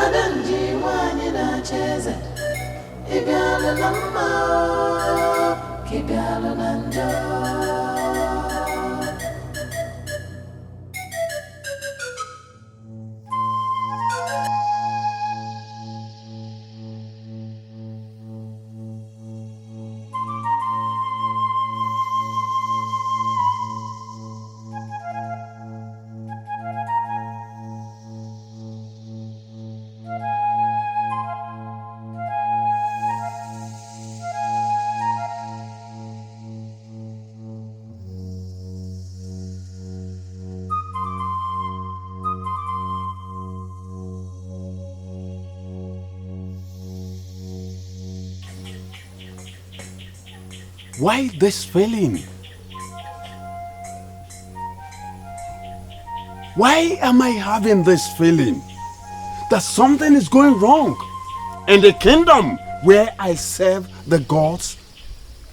Adanji wani na cheze Ibiala na mma Kibiala na njo Why this feeling? Why am I having this feeling that something is going wrong in the kingdom where I serve the gods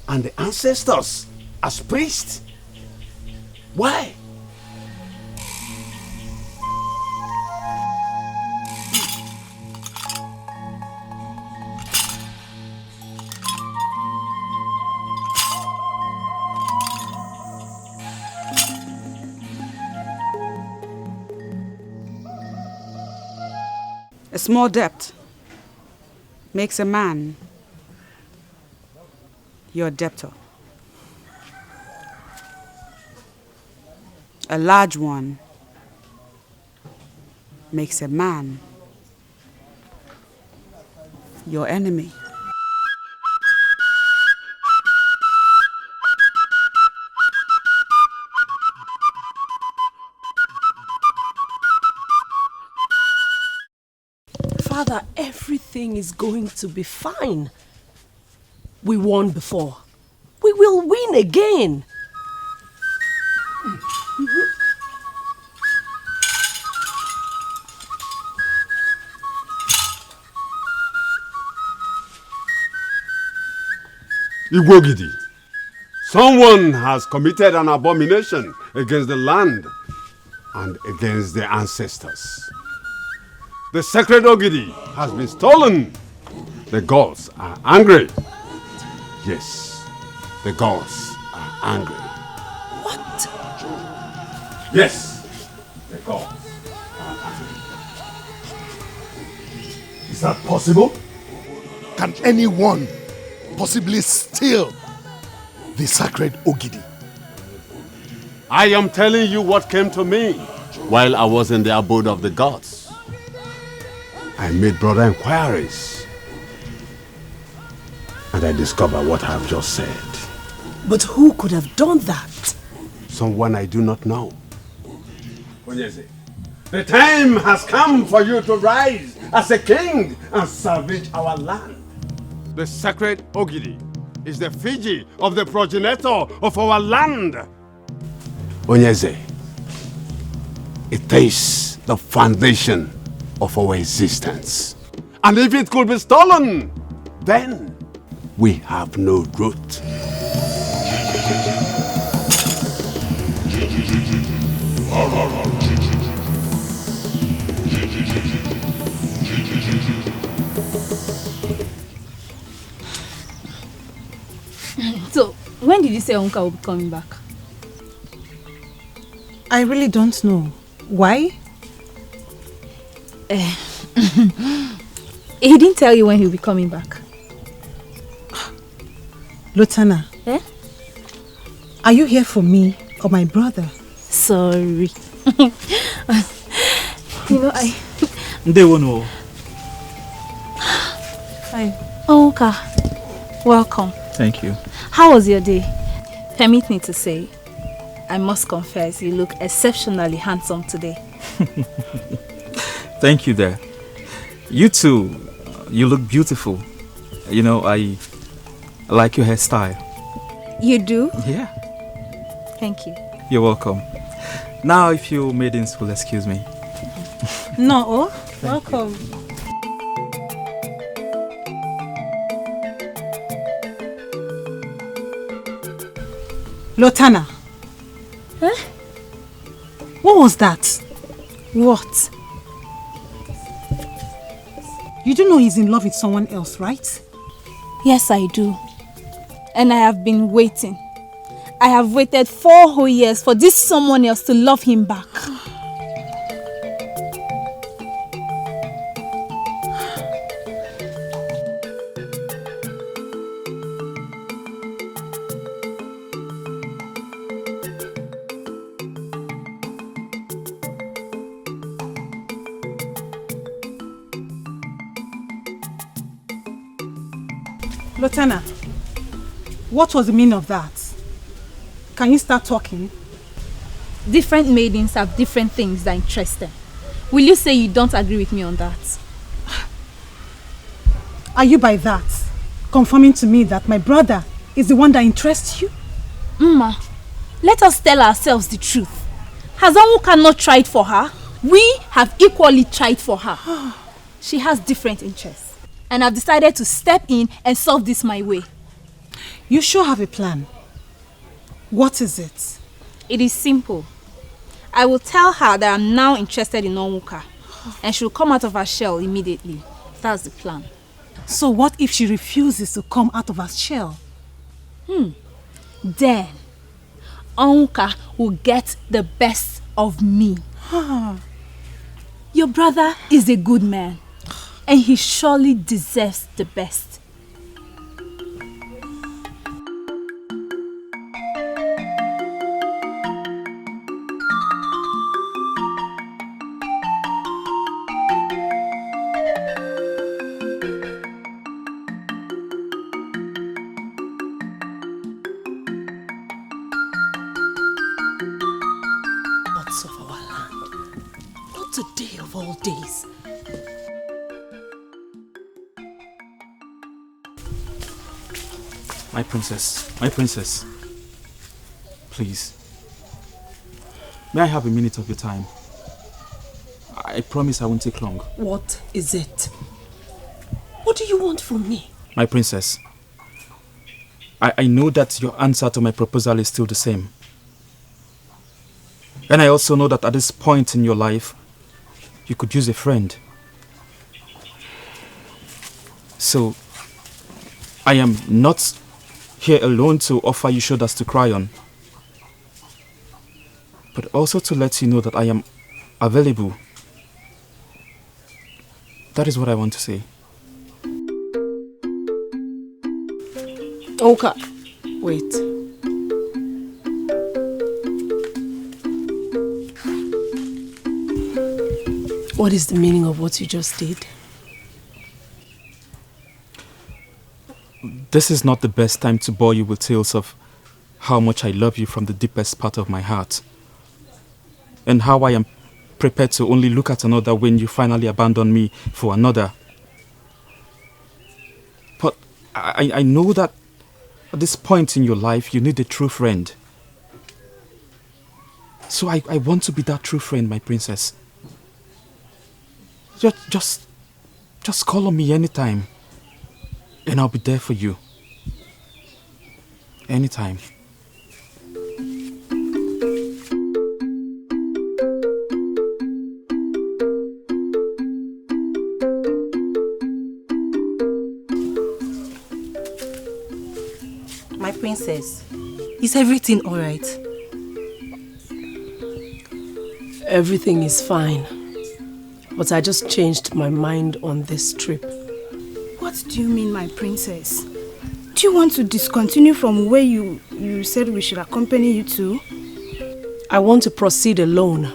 and the ancestors as priests? Why? A small debt makes a man your debtor. A large one makes a man your enemy. Father, everything is going to be fine. We won before. We will win again. Igwogidi, someone has committed an abomination against the land and against the ancestors. The sacred Ogidi has been stolen. The gods are angry. Yes, the gods are angry. What? Yes, the gods are angry. Is that possible? Can anyone possibly steal the sacred Ogidi? I am telling you what came to me while I was in the abode of the gods. I made broader inquiries and I discovered what I have just said. But who could have done that? Someone I do not know. Ugezu, the time has come for you to rise as a king and salvage our land. The sacred Ogidi is the Fiji of the progenitor of our land. Ugezu, it is the foundation of our existence. And if it could be stolen, then we have no root. So, when did you say Uncle will be coming back? I really don't know. Why? He didn't tell you when he'll be coming back. Lotana, are you here for me or my brother? Sorry. You know, They won't know. Hi. Oh, okay. Welcome. Thank you. How was your day? Permit me to say, I must confess, you look exceptionally handsome today. Thank you there. You too. You look beautiful. You know, I like your hairstyle. You do? Yeah. Thank you. You're welcome. Now, if you maidens will excuse me. No, welcome. Lotana. Huh? What was that? What? You do know he's in love with someone else, right? Yes, I do. And I have been waiting. I have waited 4 whole years for this someone else to love him back. Lotana, what was the meaning of that? Can you start talking? Different maidens have different things that interest them. Will you say you don't agree with me on that? Are you by that confirming to me that my brother is the one that interests you? Mma, let us tell ourselves the truth. Has Onwuka not tried for her? We have equally tried for her. She has different interests. And I've decided to step in and solve this my way. You sure have a plan. What is it? It is simple. I will tell her that I'm now interested in Onwuka. And she'll come out of her shell immediately. That's the plan. So what if she refuses to come out of her shell? Then, Onwuka will get the best of me. Your brother is a good man. And he surely deserves the best. Gods of our land, not today of all days. My princess, please. May I have a minute of your time? I promise I won't take long. What is it? What do you want from me? My princess, I know that your answer to my proposal is still the same. And I also know that at this point in your life, you could use a friend. So, I am not here alone to offer you shoulders to cry on, but also to let you know that I am available. That is what I want to say. Okay, wait. What is the meaning of what you just did? This is not the best time to bore you with tales of how much I love you from the deepest part of my heart, and how I am prepared to only look at another when you finally abandon me for another. But I know that at this point in your life you need a true friend. So I want to be that true friend, my princess. Just call on me anytime, and I'll be there for you. Anytime. My princess, is everything all right? Everything is fine. But I just changed my mind on this trip. What do you mean, my princess? Do you want to discontinue from where you said we should accompany you to? I want to proceed alone.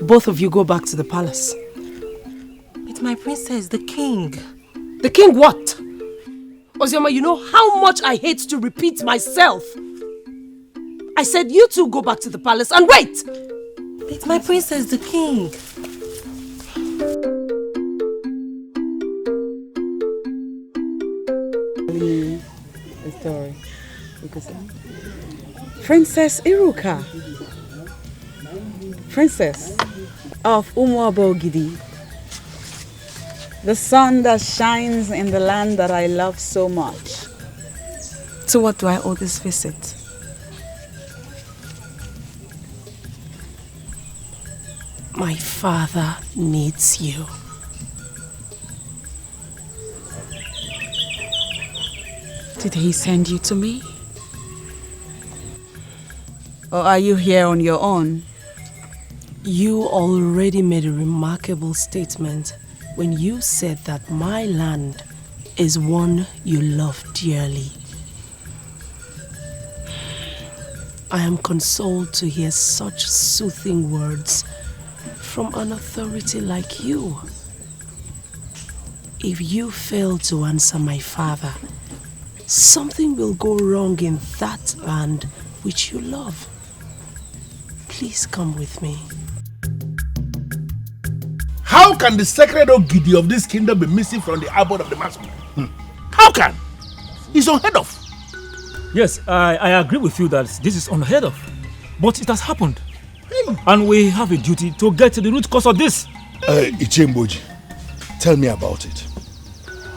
Both of you go back to the palace. But my princess, the king. The king what? Ozioma, you know how much I hate to repeat myself. I said you two go back to the palace and wait! But my princess, the king. Story. Princess Iruka, Princess of Umuabogidi, the sun that shines in the land that I love so much. To what do I owe this visit? My father needs you. Did he send you to me? Or are you here on your own? You already made a remarkable statement when you said that my land is one you love dearly. I am consoled to hear such soothing words from an authority like you. If you fail to answer my father, something will go wrong in that land which you love. Please come with me. How can the sacred Ogidi of this kingdom be missing from the abode of the masquerade? How can? It's unheard of. Yes, I agree with you that this is unheard of. But it has happened. And we have a duty to get to the root cause of this. Ichemboji, tell me about it.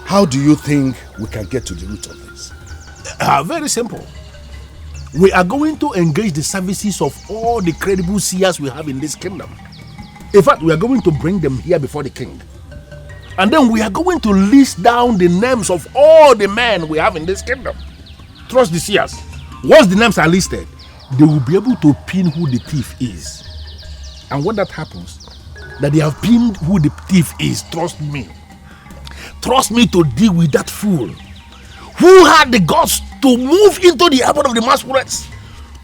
How do you think we can get to the root of this? Very simple. We are going to engage the services of all the credible seers we have in this kingdom. In fact, we are going to bring them here before the king. And then we are going to list down the names of all the men we have in this kingdom. Trust the seers. Once the names are listed, they will be able to pin who the thief is. And when that happens, that they have pinned who the thief is, trust me. Trust me to deal with that fool who had the guts to move into the abode of the masquerades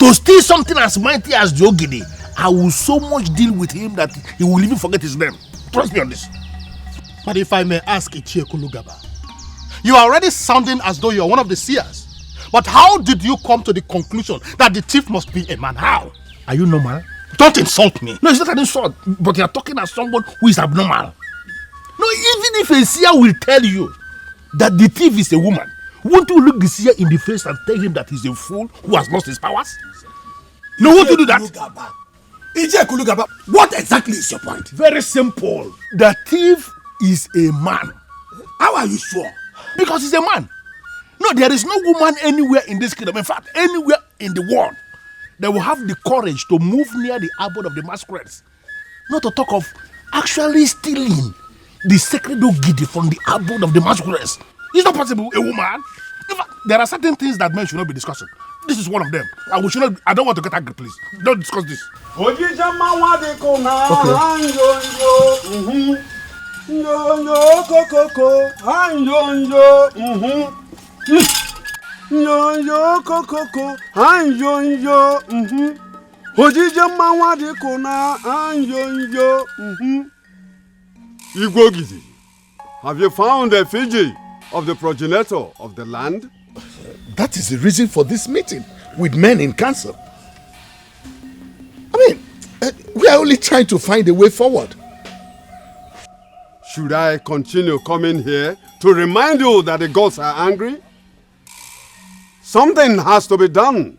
to steal something as mighty as the Ogidi. I will so much deal with him that he will even forget his name. Trust me on this. But if I may ask Ichie Kulugaba, you are already sounding as though you are one of the seers. But how did you come to the conclusion that the thief must be a man? How? Are you normal? Don't insult me. No, it's not an insult, but you are talking as someone who is abnormal. No, even if a seer will tell you that the thief is a woman, won't you look the seer in the face and tell him that he's a fool who has lost his powers? No, won't you do that? Ije Kulugaba, what exactly is your point? Very simple. The thief is a man. How are you sure? Because he's a man. No, there is no woman anywhere in this kingdom, in fact, anywhere in the world, that will have the courage to move near the abode of the masquerades. Not to talk of actually stealing the sacred Ogidi from the abode of the masquerades. It's not possible, a woman. In fact, there are certain things that men should not be discussing. This is one of them. I don't want to get angry, please. Don't discuss this. Okay. Ugezu, have you found a Fiji of the progenitor of the land? That is the reason for this meeting with men in council. I mean, we are only trying to find a way forward. Should I continue coming here to remind you that the gods are angry? Something has to be done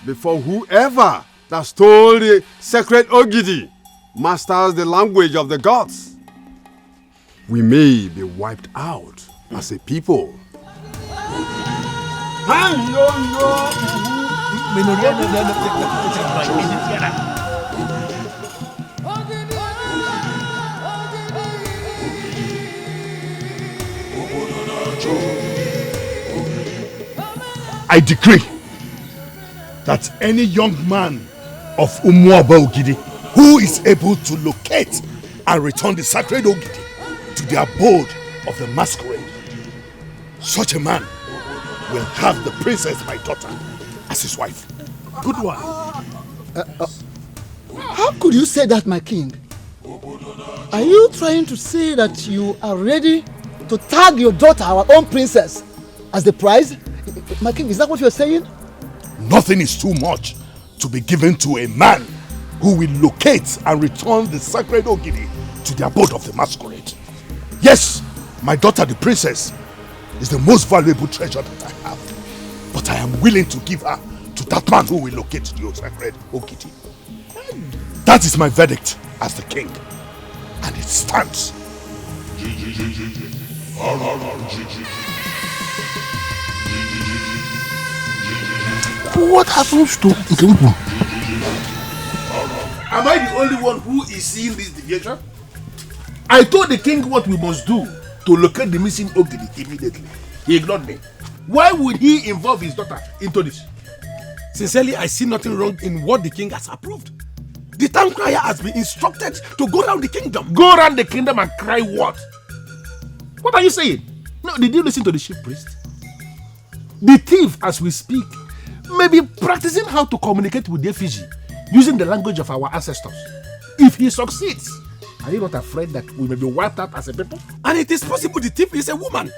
before whoever that stole the sacred Ogidi masters the language of the gods. We may be wiped out as a people. I decree that any young man of Umuaba Ogidi who is able to locate and return the sacred Ogidi to the abode of the masquerade, such a man will have the princess, my daughter, as his wife. Good one. How could you say that, my king? Are you trying to say that you are ready to tag your daughter, our own princess, as the prize? My king, is that what you're saying? Nothing is too much to be given to a man who will locate and return the sacred Ogidi to the abode of the masquerade. Yes, my daughter, the princess, is the most valuable treasure that I have. But I am willing to give her to that man who will locate the sacred Ogidi. That is my verdict as the king. And it stands. What happens to Ugezu? Am I the only one who is seeing this deviation? I told the king what we must do to locate the missing Ogidi immediately. He ignored me. Why would he involve his daughter into this? Sincerely, I see nothing wrong in what the king has approved. The town crier has been instructed to go around the kingdom. Go around the kingdom and cry what? What are you saying? No, did you listen to the chief priest? The thief, as we speak, may be practicing how to communicate with the effigy using the language of our ancestors. If he succeeds, are you not afraid that we may be wiped out as a people? And it is possible the thief is a woman.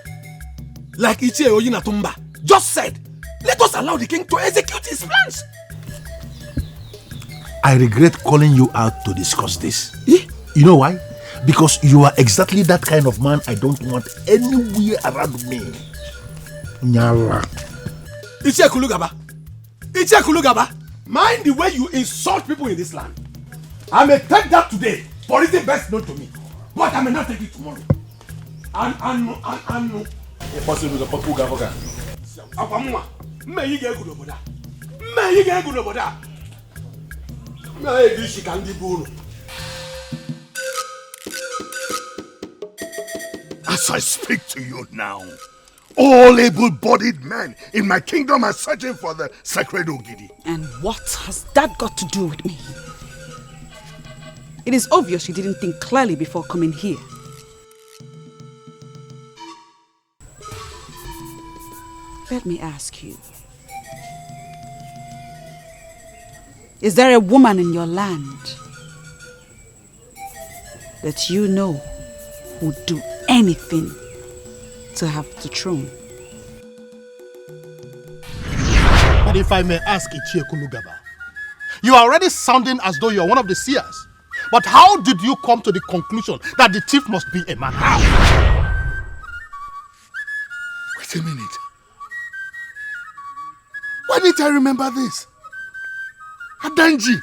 Like Ichie Oyinatumba just said, let us allow the king to execute his plans. I regret calling you out to discuss this. You know why? Because you are exactly that kind of man I don't want anywhere around me. Nyala. Ichie Kulugaba, mind the way you insult people in this land. I may take that today for reason best known to me, but I may not take it tomorrow. And Impossible to put Gavoga. May you get good over that. May you get good over that. May you can be born. As I speak to you now, all able-bodied men in my kingdom are searching for the sacred Ogidi. And what has that got to do with me? It is obvious you didn't think clearly before coming here. Let me ask you. Is there a woman in your land that you know would do anything to have the throne? But if I may ask Ichie Kulugaba, you are already sounding as though you are one of the seers. But how did you come to the conclusion that the thief must be a man? How? Wait a minute. Why didn't I remember this? Adanji.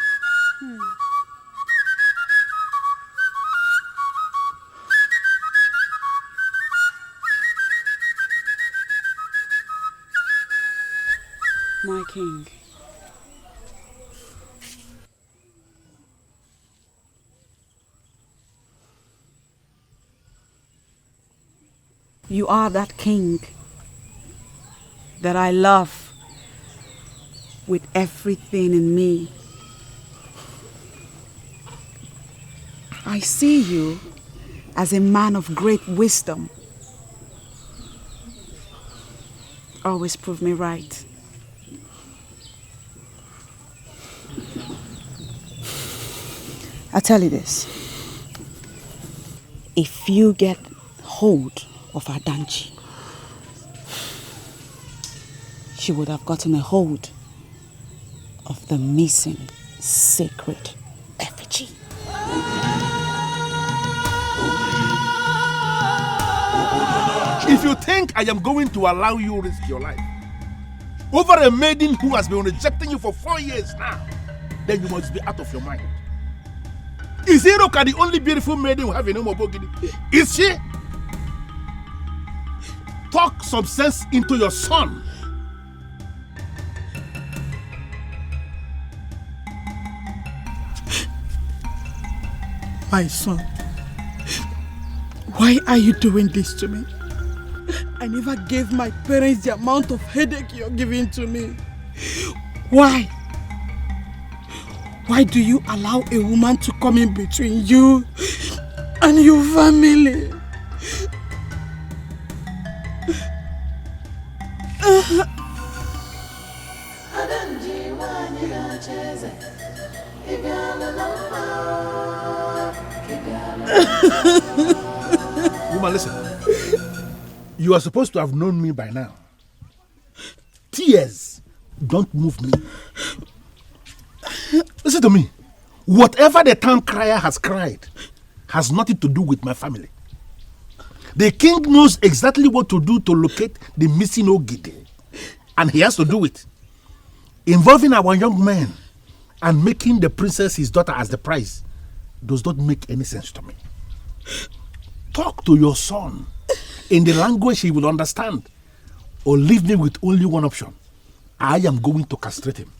My king. You are that king that I love with everything in me. I see you as a man of great wisdom. Always prove me right. I tell you this. If you get hold of Adanji, she would have gotten a hold of the missing sacred effigy. If you think I am going to allow you to risk your life over a maiden who has been rejecting you for 4 years now, then you must be out of your mind. Is Iroka the only beautiful maiden we have in Umobogidi? Is she? Talk some sense into your son. My son, why are you doing this to me? I never gave my parents the amount of headache you're giving to me. Why? Why do you allow a woman to come in between you and your family? Adanji wanyira cheze Ibyala lama Woman, listen. You are supposed to have known me by now. Tears don't move me. Listen to me. Whatever the town crier has cried has nothing to do with my family. The king knows exactly what to do to locate the missing Ogidi. And he has to do it. Involving our young men and making the princess his daughter as the prize does not make any sense to me. Talk to your son in the language he will understand, or leave me with only one option. I am going to castrate him.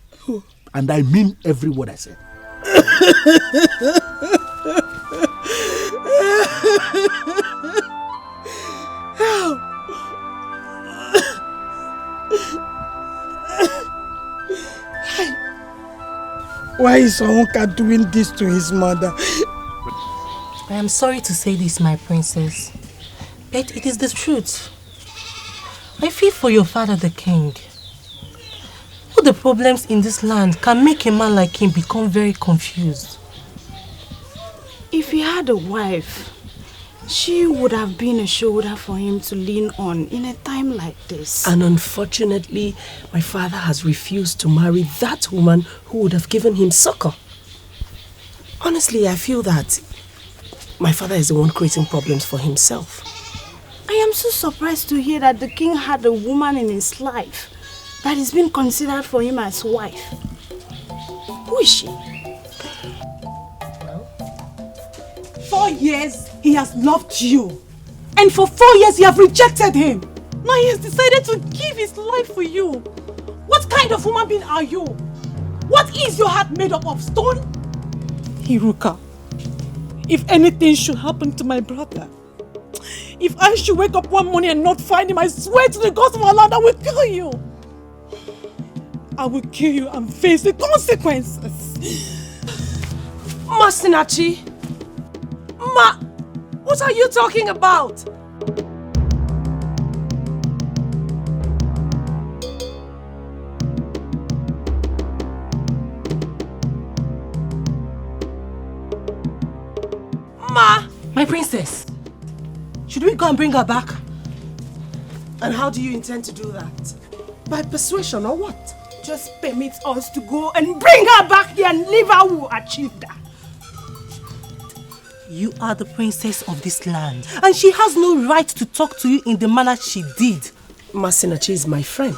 And I mean every word I say. Why is Onka doing this to his mother? I am sorry to say this, my princess, but it is the truth. I feel for your father, the king. All the problems in this land can make a man like him become very confused. If he had a wife, she would have been a shoulder for him to lean on in a time like this. And unfortunately, my father has refused to marry that woman who would have given him succor. Honestly, I feel that my father is the one creating problems for himself. I am so surprised to hear that the king had a woman in his life that is being considered for him as wife. Who is she? 4 years he has loved you. And for 4 years you have rejected him. Now he has decided to give his life for you. What kind of human being are you? What is your heart made up of? Stone? Iruka, if anything should happen to my brother, if I should wake up one morning and not find him, I swear to the gods of Allah, I will kill you. I will kill you and face the consequences. Masinachi! Ma! What are you talking about? Ma! My princess! Should we go and bring her back? And how do you intend to do that? By persuasion or what? Just permit us to go and bring her back here and leave her who achieved that. You are the princess of this land, and she has no right to talk to you in the manner she did. Masinachi is my friend,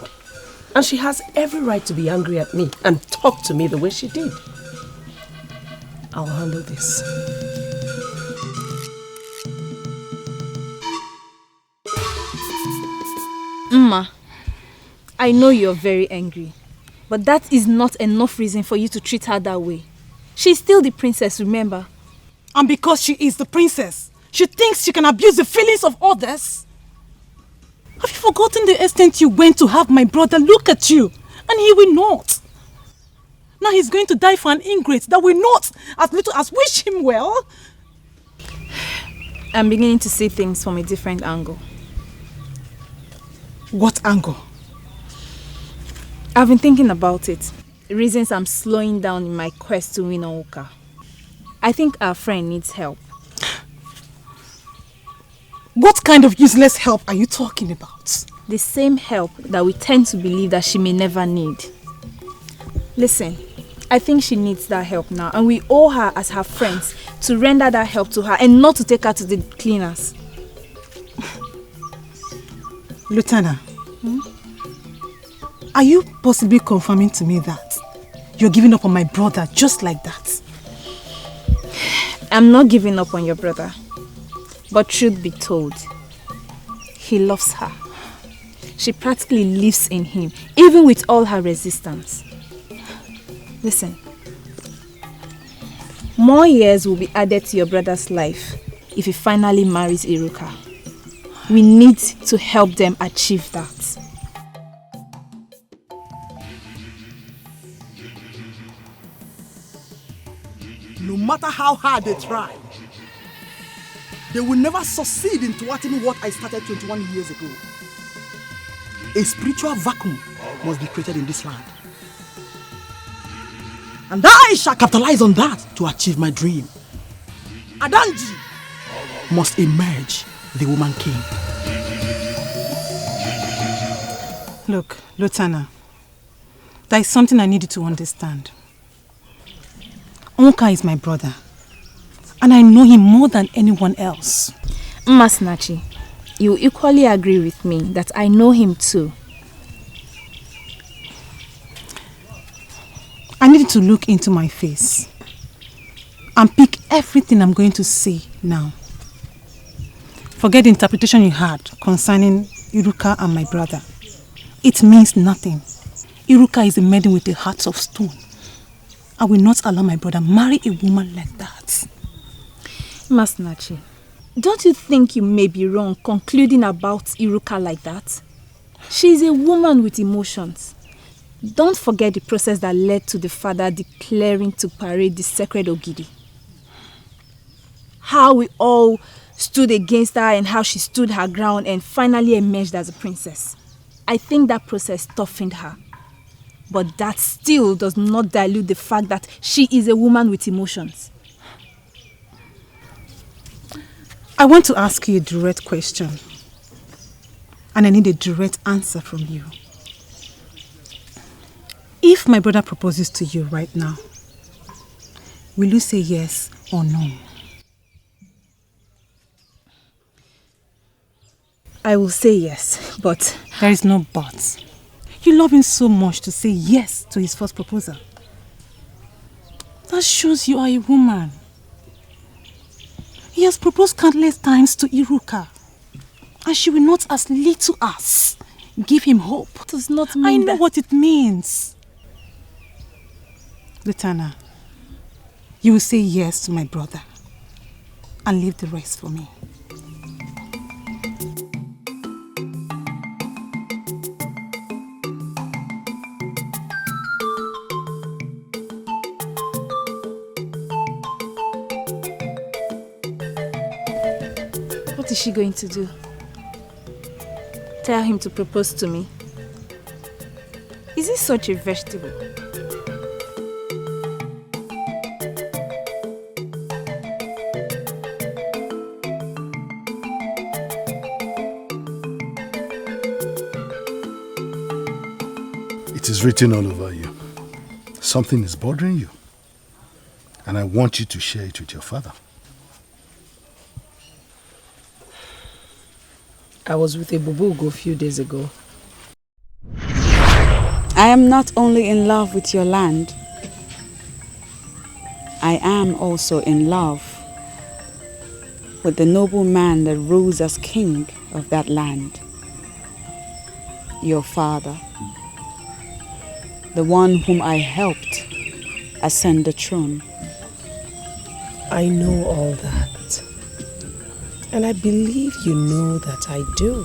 and she has every right to be angry at me and talk to me the way she did. I'll handle this. Mma, I know you're very angry, but that is not enough reason for you to treat her that way. She's still the princess, remember? And because she is the princess, she thinks she can abuse the feelings of others. Have you forgotten the extent you went to have my brother look at you? And he will not. Now he's going to die for an ingrate that will not as little as wish him well. I'm beginning to see things from a different angle. What angle? I've been thinking about it. Reasons I'm slowing down in my quest to win Onka. I think our friend needs help. What kind of useless help are you talking about? The same help that we tend to believe that she may never need. Listen, I think she needs that help now, and we owe her as her friends to render that help to her and not to take her to the cleaners. Lieutenant, are you possibly confirming to me that you're giving up on my brother just like that? I'm not giving up on your brother. But truth be told, he loves her. She practically lives in him, even with all her resistance. Listen, more years will be added to your brother's life if he finally marries Iruka. We need to help them achieve that. No matter how hard they try, they will never succeed in thwarting what I started 21 years ago. A spiritual vacuum must be created in this land. And I shall capitalize on that to achieve my dream. Adanji must emerge the woman king. Look, Lieutenant, there is something I need you to understand. Onka is my brother, and I know him more than anyone else. Masinachi, you equally agree with me that I know him too. I need you to look into my face and pick everything I'm going to say now. Forget the interpretation you had concerning Iruka and my brother. It means nothing. Iruka is a maiden with a heart of stone. I will not allow my brother marry a woman like that. Masnachi, don't you think you may be wrong concluding about Iruka like that? She is a woman with emotions. Don't forget the process that led to the father declaring to parade the sacred Ogidi. How we all stood against her and how she stood her ground and finally emerged as a princess. I think that process toughened her. But that still does not dilute the fact that she is a woman with emotions. I want to ask you a direct question. And I need a direct answer from you. If my brother proposes to you right now, will you say yes or no? I will say yes, but... There is no but. You love him so much to say yes to his first proposal. That shows you are a woman. He has proposed countless times to Iruka. And she will not as little as give him hope. It does not mean I know that... what it means. Lutana, you will say yes to my brother and leave the rest for me. What is she going to do? Tell him to propose to me? Is he such a vegetable? It is written all over you. Something is bothering you. And I want you to share it with your father. I was with a bubugo a few days ago. I am not only in love with your land, I am also in love with the noble man that rules as king of that land. Your father, the one whom I helped ascend the throne. I know all that. And I believe you know that I do.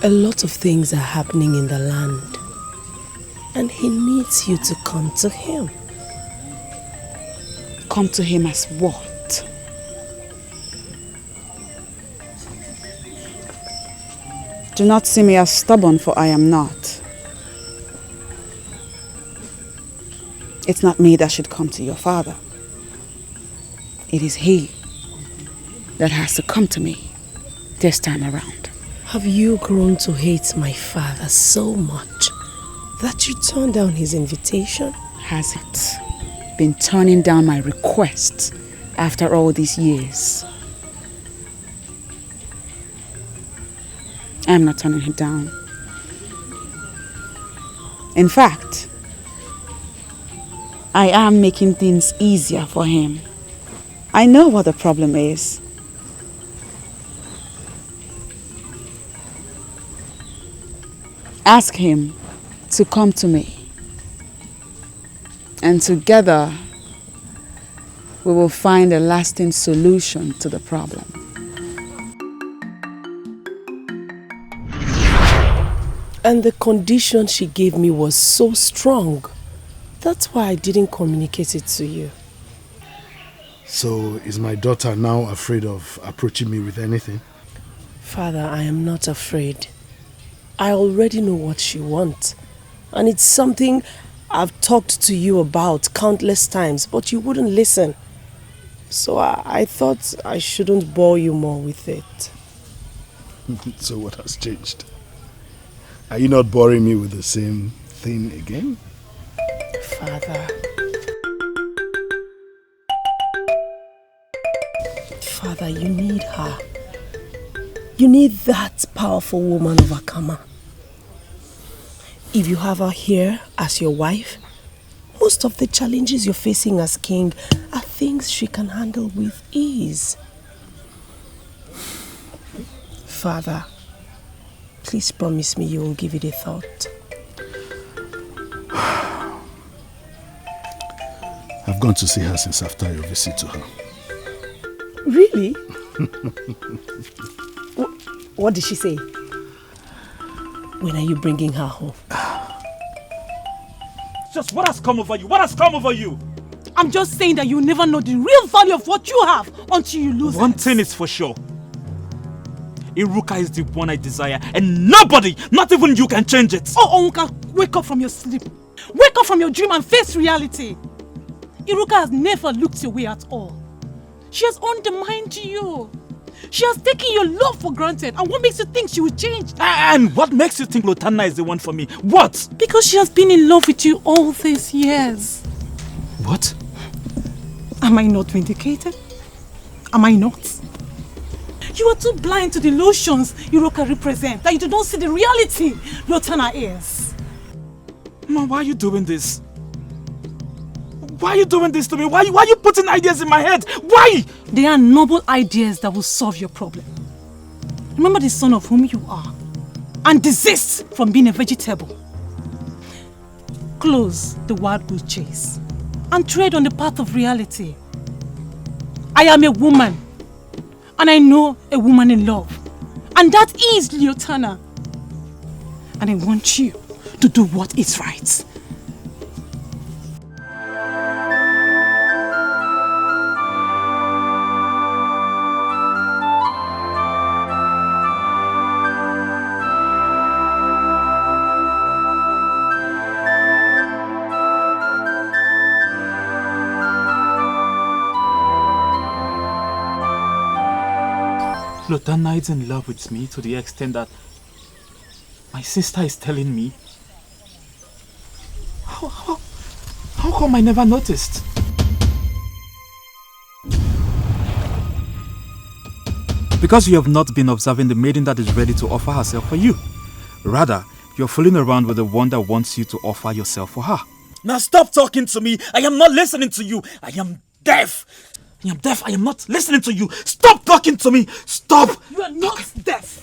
A lot of things are happening in the land. And he needs you to come to him. Come to him as what? Do not see me as stubborn, for I am not. It's not me that should come to your father. It is he that has to come to me this time around. Have you grown to hate my father so much that you turned down his invitation? Has it been turning down my requests after all these years? I'm not turning him down. In fact, I am making things easier for him. I know what the problem is. Ask him to come to me. And together, we will find a lasting solution to the problem. And the condition she gave me was so strong. That's why I didn't communicate it to you. So is my daughter now afraid of approaching me with anything? Father, I am not afraid. I already know what she wants. And it's something I've talked to you about countless times, but you wouldn't listen. So I thought I shouldn't bore you more with it. So what has changed? Are you not boring me with the same thing again? Father. Father, you need her. You need that powerful woman of Akama. If you have her here as your wife, most of the challenges you're facing as king are things she can handle with ease. Father, please promise me you will give it a thought. gone to see her since after your visit to her. Really? What did she say? When are you bringing her home? Just what has come over you? What has come over you? I'm just saying that you never know the real value of what you have until you lose One it. thing is for sure. Iruka is the one I desire, and nobody, not even you, can change it. Oh, Onka, wake up from your sleep. Wake up from your dream and face reality. Iruka has never looked your way at all. She has undermined you. She has taken your love for granted. And what makes you think she will change? And what makes you think Lotana is the one for me? What? Because she has been in love with you all these years. What? Am I not vindicated? Am I not? You are too blind to the illusions Iruka represents that you do not see the reality Lotana is. Ma, why are you doing this? Why are you doing this to me? Why are you putting ideas in my head? Why? They are noble ideas that will solve your problem. Remember the son of whom you are and desist from being a vegetable. Close the wild goose chase and tread on the path of reality. I am a woman and I know a woman in love, and that is Lotana. And I want you to do what is right. Lotana is in love with me to the extent that my sister is telling me. How come I never noticed? Because you have not been observing the maiden that is ready to offer herself for you. Rather, you're fooling around with the one that wants you to offer yourself for her. Now stop talking to me. I am not listening to you. I am deaf. I am deaf. I am not listening to you. Stop talking to me. Stop. You are not deaf.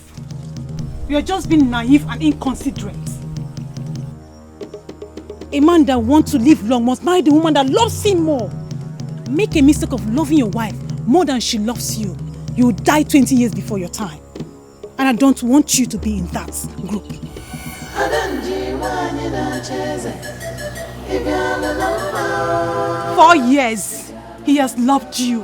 You are just being naive and inconsiderate. A man that wants to live long must marry the woman that loves him more. Make a mistake of loving your wife more than she loves you. You will die 20 years before your time. And I don't want you to be in that group. Adanji, 4 years he has loved you.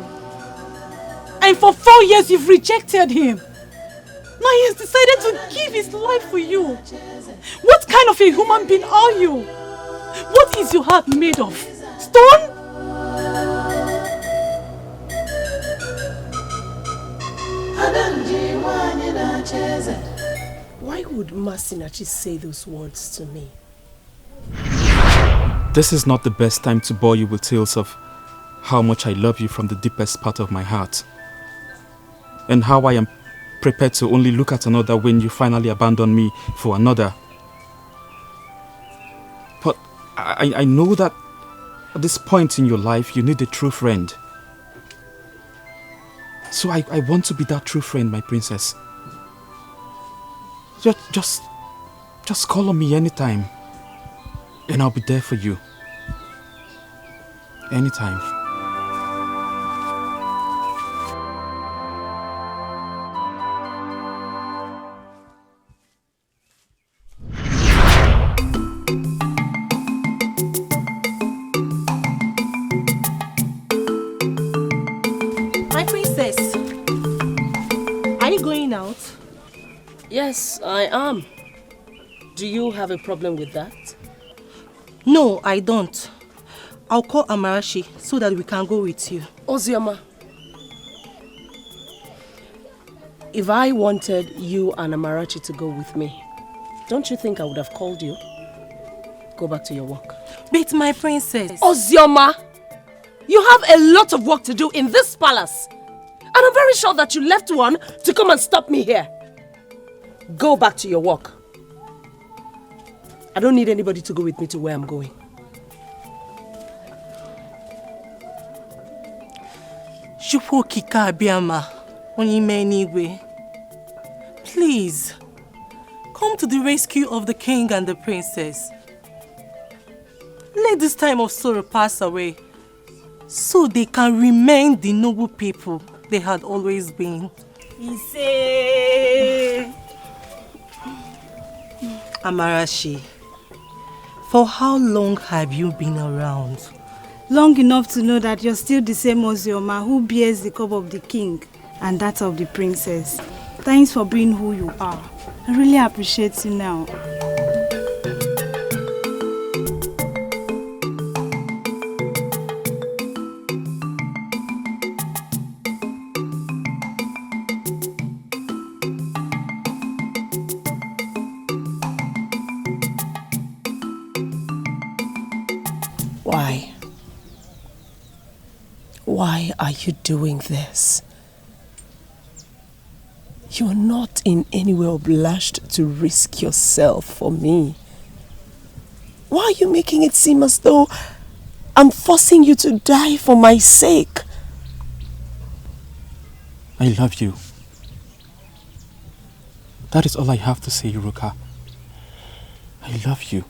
And for 4 years you've rejected him. Now he has decided to give his life for you. What kind of a human being are you? What is your heart made of? Stone? Why would Masinachi say those words to me? This is not the best time to bore you with tales of how much I love you from the deepest part of my heart, and how I am prepared to only look at another when you finally abandon me for another. But I know that at this point in your life you need a true friend. So I want to be that true friend, my princess. Just call on me anytime, and I'll be there for you. Anytime. My princess, are you going out? Yes, I am. Do you have a problem with that? No, I don't. I'll call Amarachi so that we can go with you. Ozioma, if I wanted you and Amarachi to go with me, don't you think I would have called you? Go back to your work. But my princess... Ozioma, you have a lot of work to do in this palace. And I'm very sure that you left one to come and stop me here. Go back to your work. I don't need anybody to go with me to where I'm going. Please, come to the rescue of the king and the princess. Let this time of sorrow pass away so they can remain the noble people they had always been. Ise. Amarachi, for how long have you been around? Long enough to know that you're still the same Ozioma who bears the cup of the king and that of the princess. Thanks for being who you are. I really appreciate you now. Why? Why are you doing this? You're not in any way obliged to risk yourself for me. Why are you making it seem as though I'm forcing you to die for my sake? I love you. That is all I have to say, Iruka. I love you.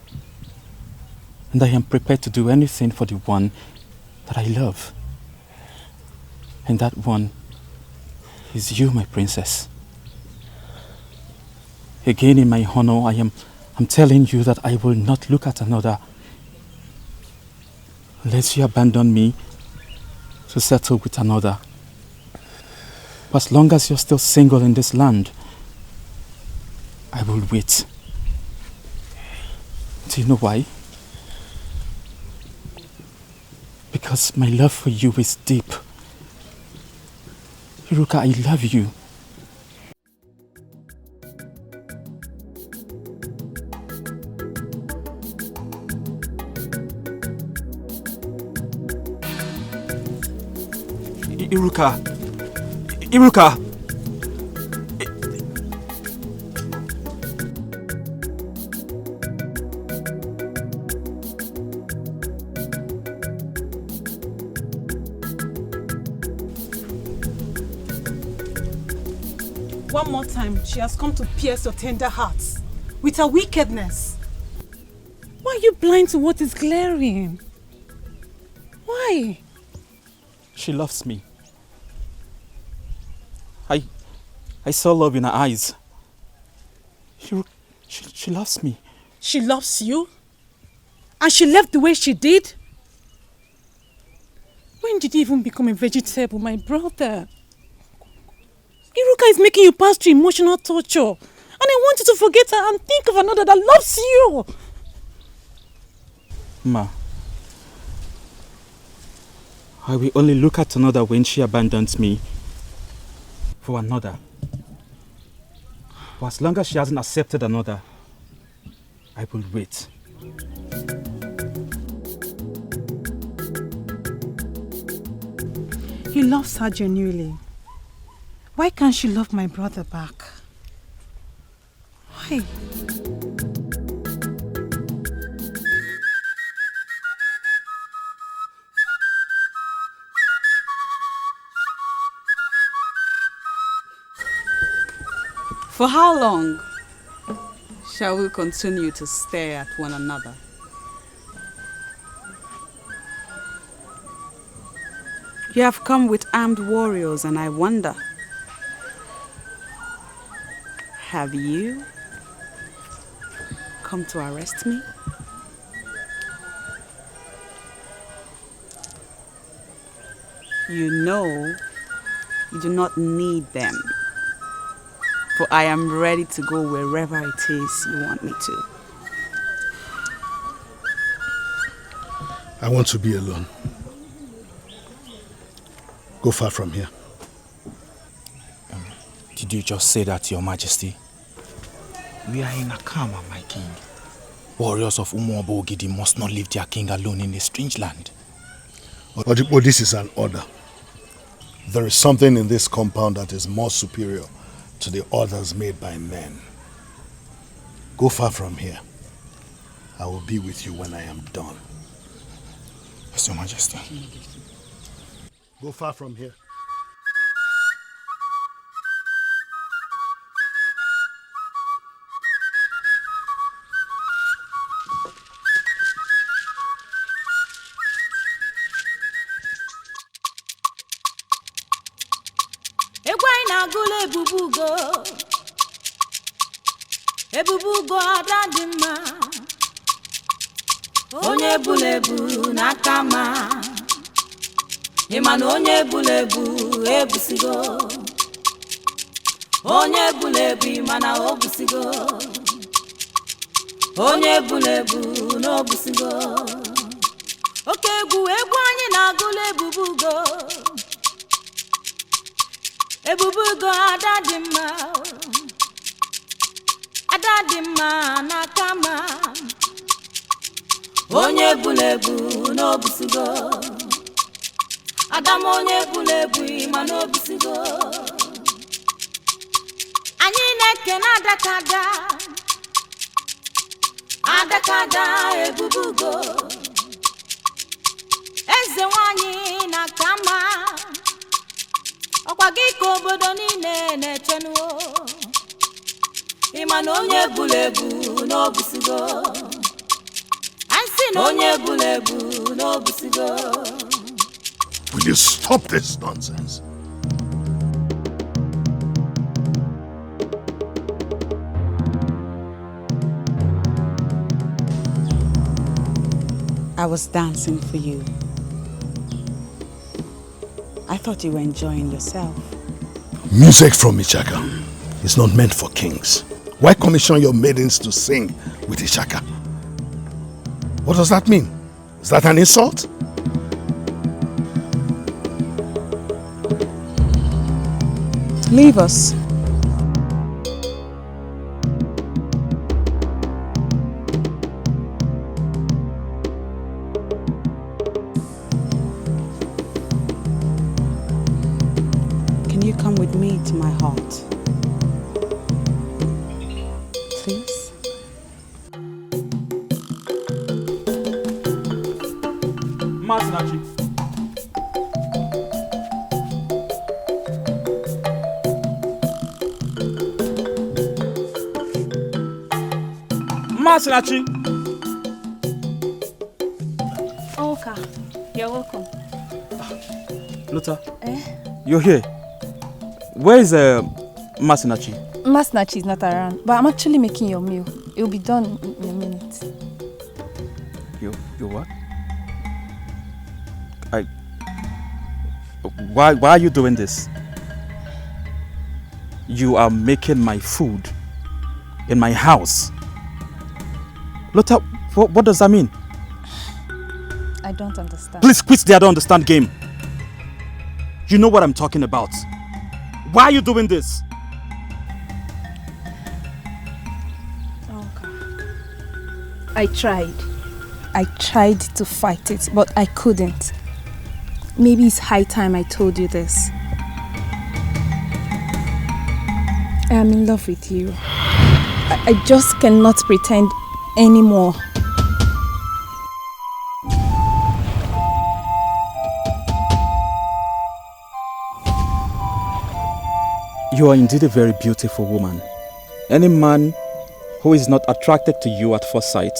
And I am prepared to do anything for the one that I love. And that one is you, my princess. Again, in my honor, I'm telling you that I will not look at another unless you abandon me to settle with another. But as long as you're still single in this land, I will wait. Do you know why? Because my love for you is deep. Iruka, I love you. Iruka! One more time, she has come to pierce your tender hearts with her wickedness. Why are you blind to what is glaring? Why? She loves me. I saw love in her eyes. She loves me. She loves you? And she left the way she did? When did you even become a vegetable, my brother? Iruka is making you pass through emotional torture. And I want you to forget her and think of another that loves you. Ma, I will only look at another when she abandons me for another. For as long as she hasn't accepted another, I will wait. He loves her genuinely. Why can't she love my brother back? Why? For how long shall we continue to stare at one another? You have come with armed warriors, and I wonder, have you come to arrest me? You know you do not need them, for I am ready to go wherever it is you want me to. I want to be alone. Go far from here. Did you just say that, Your Majesty? We are in Akama, my king. Warriors of Umuobo Ogidi must not leave their king alone in a strange land. Odipo, this is an order. There is something in this compound that is more superior to the orders made by men. Go far from here. I will be with you when I am done. Yes, Your Majesty. Go far from here. Egwai na gule ebubugo. Ebubugo adadima. Onye bulebu nakama. Imano onye bulebu ebusigo. Onye bulebu imana obusigo. Onye bulebu no busigo. Oke egwu anyị na-agụla ebubugo. Ebubugo adadima. Adadima nakama. Onye bulebu no busigo. Adam onye bulebu ima no busigo. Anyị na-eke na adakada. Adakada ebubugo. Eze nwanyị na kama. Ọkwa gị ka obodo niile na-echenuo. Ịma na onye bulebu n'obusigo. Ansi na onye bulebu n'obusigo. Will you stop this nonsense? I was dancing for you. I thought you were enjoying yourself. Music from Chacha is not meant for kings. Why commission your maidens to sing with Chacha? What does that mean? Is that an insult? Leave us. Can you come with me to my heart? Please? Masinachi. Masinachi. Okay, you're welcome. Luther, you're here. Where is Masinachi? Masinachi is not around, but I'm actually making your meal. It will be done in a minute. You what? Why are you doing this? You are making my food in my house. Luther, what does that mean? I don't understand. Please quit the I don't understand game. You know what I'm talking about. Why are you doing this? I tried to fight it, but I couldn't. Maybe it's high time I told you this. I am in love with you. I just cannot pretend anymore. You are indeed a very beautiful woman. Any man who is not attracted to you at first sight,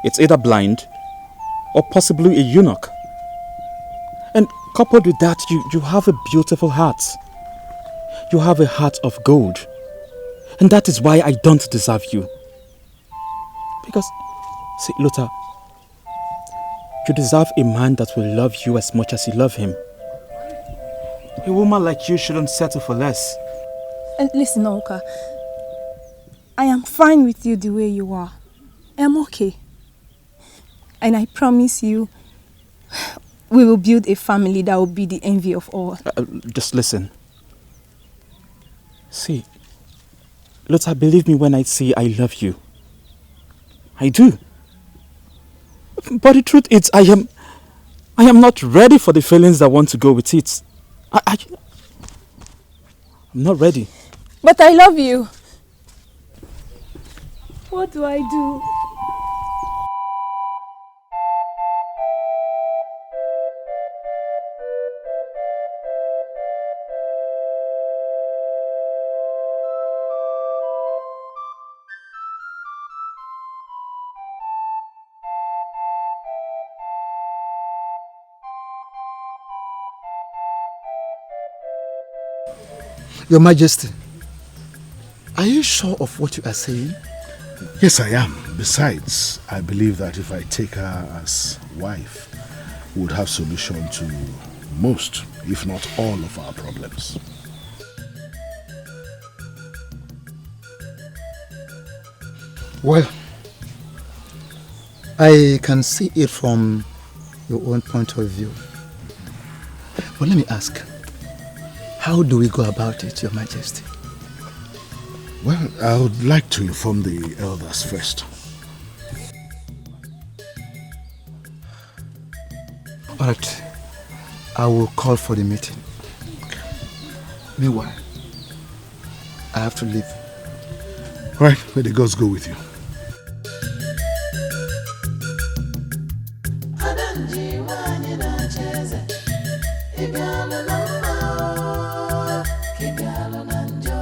it's either blind or possibly a eunuch. And coupled with that, you have a beautiful heart. You have a heart of gold. And that is why I don't deserve you. Because, see, Luther, you deserve a man that will love you as much as you love him. A woman like you shouldn't settle for less. And listen, Oka, I am fine with you the way you are. I am okay. And I promise you, we will build a family that will be the envy of all. Just listen. See, Luther, believe me when I say I love you. I do. But the truth is, I am not ready for the feelings that want to go with it. I'm not ready. But I love you. What do I do? Your Majesty, are you sure of what you are saying? Yes, I am. Besides, I believe that if I take her as wife, we would have solution to most, if not all, of our problems. Well, I can see it from your own point of view. But let me ask, how do we go about it, Your Majesty? Well, I would like to inform the elders first. Alright, I will call for the meeting. Meanwhile, I have to leave. Alright, may the gods go with you. Adanji wanye na cheze, ibialo na mma, kibialo na njo.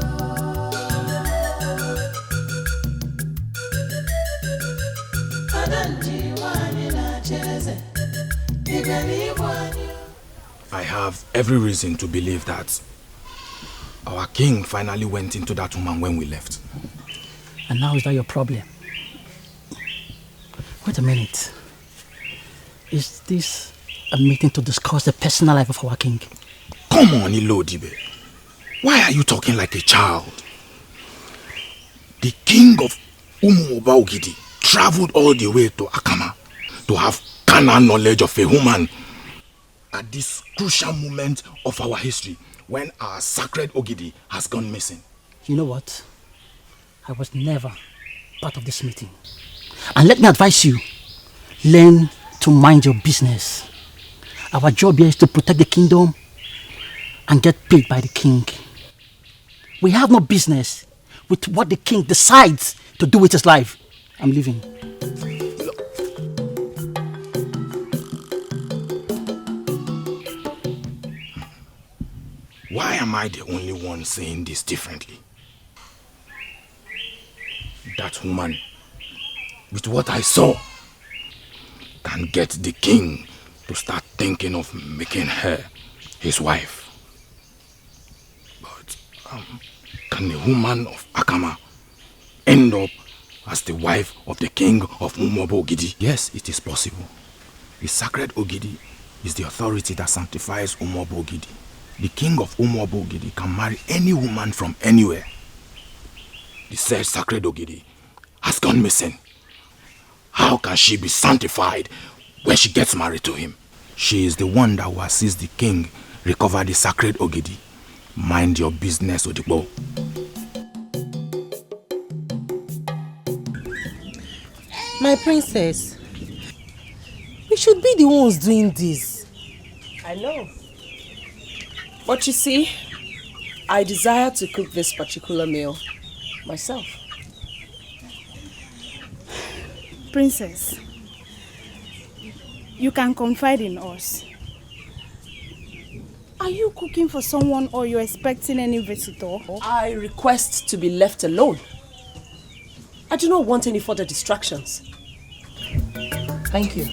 Adanji wanye na cheze, ibeli wanye. I have every reason to believe that our king finally went into that woman when we left. And now is that your problem? Wait a minute. Is this a meeting to discuss the personal life of our king? Come on, Ilodibe. Why are you talking like a child? The king of Umuoba Ogidi traveled all the way to Akama to have carnal knowledge of a woman at this crucial moment of our history when our sacred Ogidi has gone missing. You know what? I was never part of this meeting. And let me advise you, learn to mind your business. Our job here is to protect the kingdom and get paid by the king. We have no business with what the king decides to do with his life. I'm leaving. Why am I the only one saying this differently? That woman, with what I saw, can get the king to start thinking of making her his wife. But can a woman of Akama end up as the wife of the king of Umuoba Ogidi? Yes, it is possible. The sacred Ogidi is the authority that sanctifies Umuoba Ogidi. The king of Umuoba Ogidi can marry any woman from anywhere. The said sacred Ogidi has gone missing. How can she be sanctified when she gets married to him? She is the one that will assist the king recover the sacred Ogidi. Mind your business, Odibo. My princess, we should be the ones doing this. I know. But you see, I desire to cook this particular meal myself. Princess, you can confide in us. Are you cooking for someone or you're expecting any visitor? I request to be left alone. I do not want any further distractions. Thank you.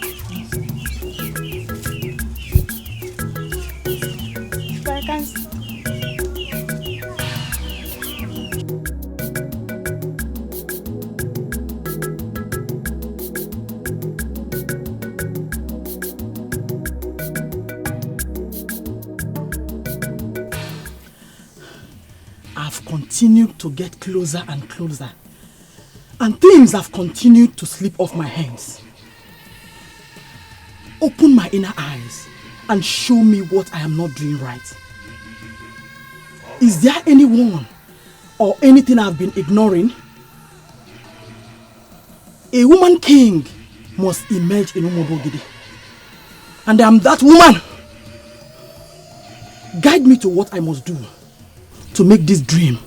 I've continued to get closer and closer, and things have continued to slip off my hands. Open my inner eyes and show me what I am not doing right. Is there anyone or anything I've been ignoring? A woman king must emerge in Umuoba Ogidi, and I am that woman. Guide me to what I must do to make this dream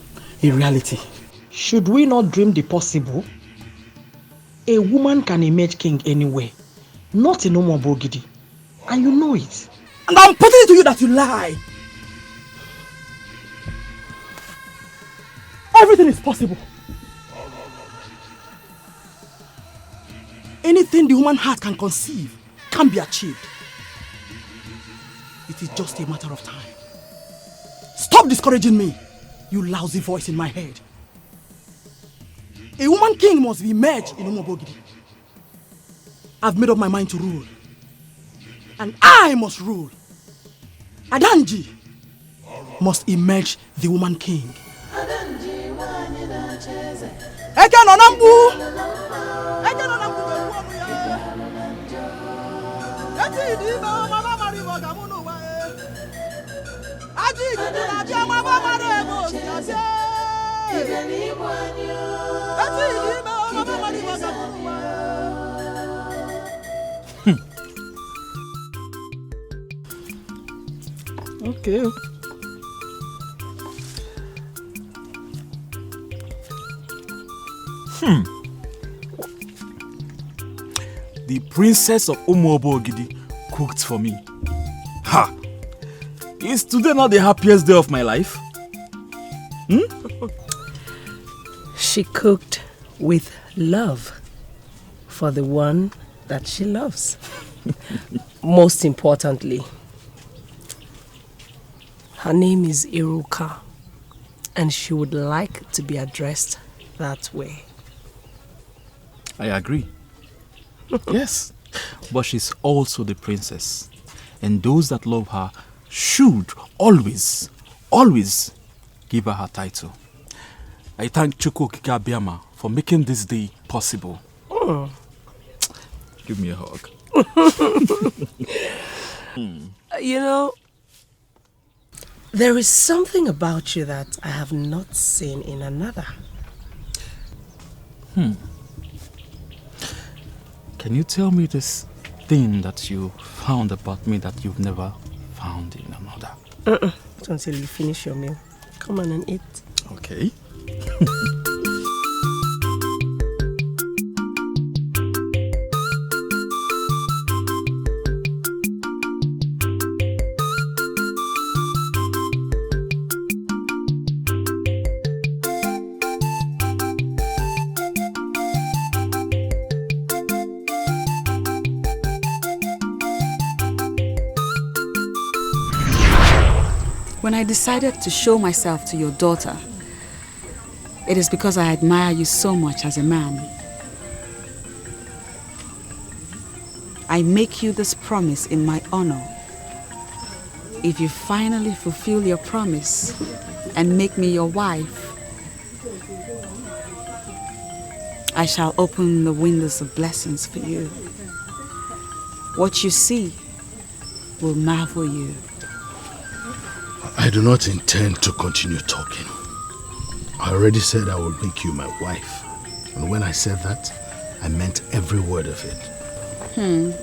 a reality. Should we not dream the possible? A woman can emerge king anywhere, not in Umuoba Ogidi, and you know it. And I'm putting it to you that you lie. Everything is possible. Anything the human heart can conceive can be achieved. It is just a matter of time. Stop discouraging me, you lousy voice in my head. A woman king must be merged in Umobogidi. I've made up my mind to rule. And I must rule. Adanji must emerge the woman king. Eke no nambu! Eke no nambu! Eke di ba mama mari mo gamuno wa e. Aji di na bi mama mari mo siase. Eke di ba mama mari mo gamuno wa e. Okay. The princess of Umobogidi cooked for me. Ha! Is today not the happiest day of my life? She cooked with love for the one that she loves. Most importantly, her name is Iruka, and she would like to be addressed that way. I agree. Yes, but she's also the princess, and those that love her should always give her her title. I thank Chukwu Okike Abiama for making this day possible. Oh. Give me a hug. You know, there is something about you that I have not seen in another. Can you tell me this thing that you found about me that you've never found in another? Not until you finish your meal. Come on and eat. Okay. When I decided to show myself to your daughter, it is because I admire you so much as a man. I make you this promise in my honor. If you finally fulfill your promise and make me your wife, I shall open the windows of blessings for you. What you see will marvel you. I do not intend to continue talking. I already said I will make you my wife. And when I said that, I meant every word of it.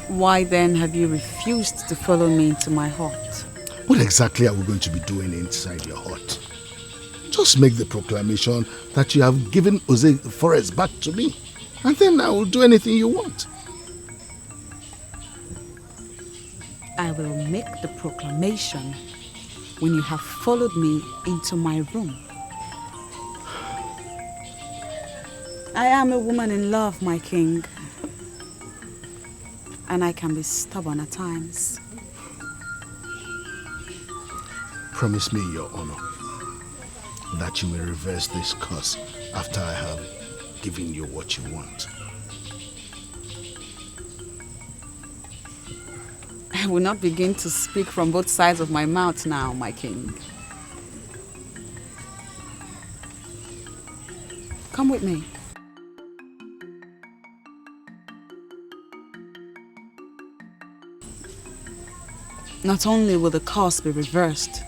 Why then have you refused to follow me into my hut? What exactly are we going to be doing inside your hut? Just make the proclamation that you have given Ose Forest back to me. And then I will do anything you want. I will make the proclamation when you have followed me into my room. I am a woman in love, my king. And I can be stubborn at times. Promise me, Your Honor, that you will reverse this curse after I have given you what you want. I will not begin to speak from both sides of my mouth now, my king. Come with me. Not only will the curse be reversed,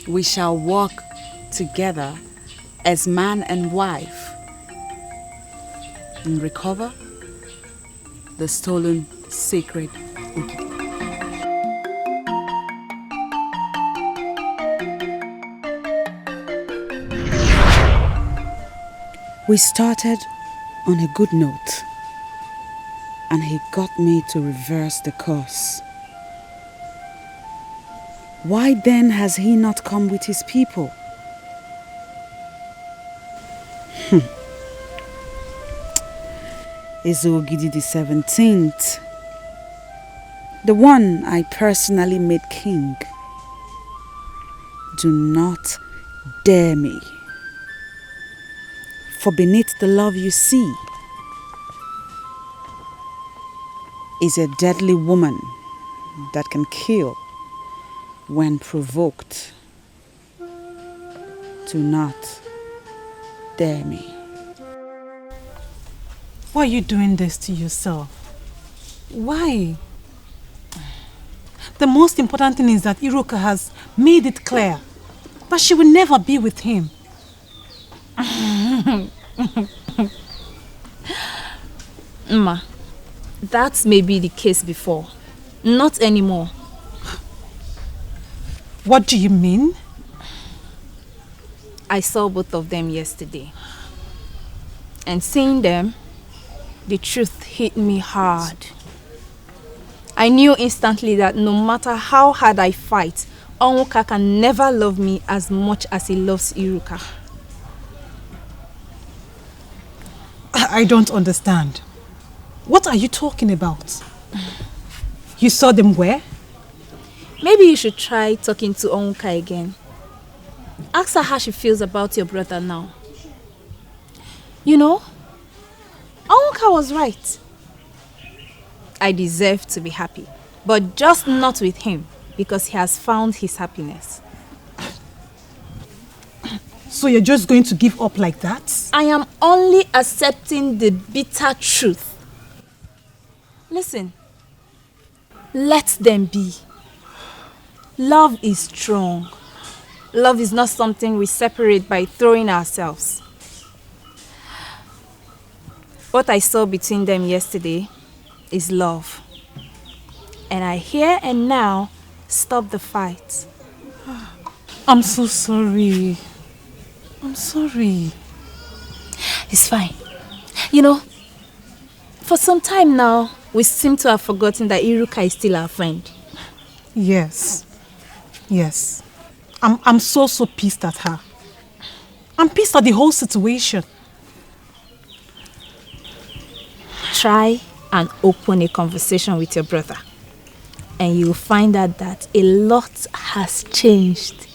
we shall walk together as man and wife and recover the stolen sacred Ugezu. We started on a good note, and he got me to reverse the curse. Why then has he not come with his people? Is Ogidi the 17th? the one I personally made king. Do not dare me. For beneath the love you see is a deadly woman that can kill when provoked. Do not dare me. Why are you doing this to yourself? Why? The most important thing is that Iruka has made it clear that she will never be with him. Ma, that may be the case before. Not anymore. What do you mean? I saw both of them yesterday. And seeing them, the truth hit me hard. I knew instantly that no matter how hard I fight, Onwuka can never love me as much as he loves Iruka. I don't understand. What are you talking about? You saw them where? Maybe you should try talking to Onwuka again. Ask her how she feels about your brother now. You know, Onwuka was right. I deserve to be happy, but just not with him because he has found his happiness. So you're just going to give up like that? I am only accepting the bitter truth. Listen, let them be. Love is strong. Love is not something we separate by throwing ourselves. What I saw between them yesterday is love. And I here and now stop the fight. I'm so sorry. I'm sorry. It's fine. You know, for some time now, we seem to have forgotten that Iruka is still our friend. Yes. Yes. I'm so pissed at her. I'm pissed at the whole situation. Try and open a conversation with your brother. And you'll find out that a lot has changed.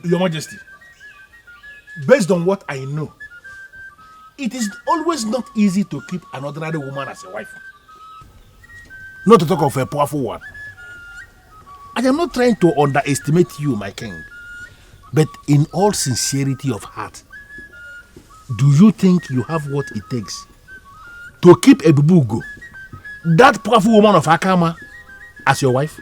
Your Majesty, based on what I know, it is always not easy to keep an ordinary woman as a wife. Not to talk of a powerful one. I am not trying to underestimate you, my king. But in all sincerity of heart, do you think you have what it takes to keep a Bubugo, that powerful woman of Akama, as your wife?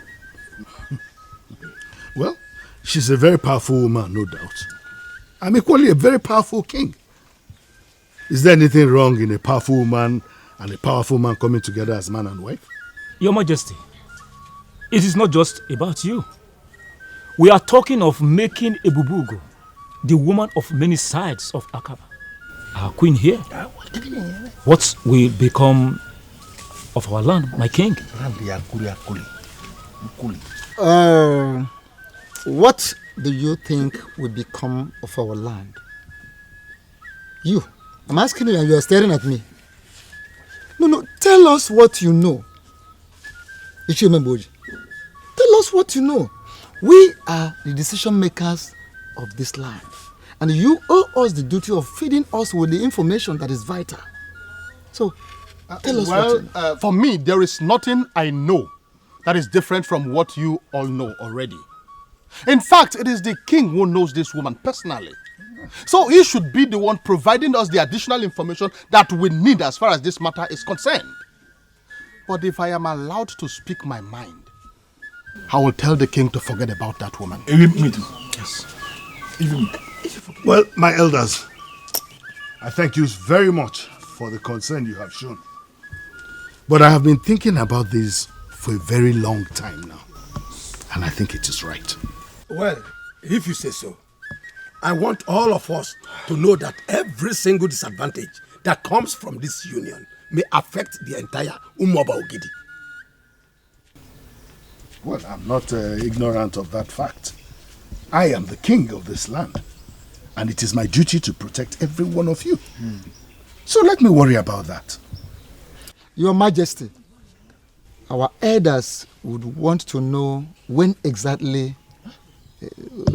Well, she's a very powerful woman, no doubt. I'm equally a very powerful king. Is there anything wrong in a powerful woman and a powerful man coming together as man and wife? Your Majesty, it is not just about you. We are talking of making Ebubugo the woman of many sides of Akaba. Our queen here. What will become of our land, my king? What do you think will become of our land? You. I'm asking you and you are staring at me. No, tell us what you know. Ichimemboji. Tell us what you know. We are the decision makers of this land. And you owe us the duty of feeding us with the information that is vital. So, tell us what you know. For me, there is nothing I know that is different from what you all know already. In fact, it is the king who knows this woman personally. So he should be the one providing us the additional information that we need as far as this matter is concerned. But if I am allowed to speak my mind, I will tell the king to forget about that woman. Me too. Yes. Even me. Well, my elders, I thank you very much for the concern you have shown. But I have been thinking about this for a very long time now. And I think it is right. Well, if you say so, I want all of us to know that every single disadvantage that comes from this union may affect the entire Umoba Ogidi. Well, I'm not ignorant of that fact. I am the king of this land. And it is my duty to protect every one of you. So let me worry about that. Your Majesty, our elders would want to know when exactly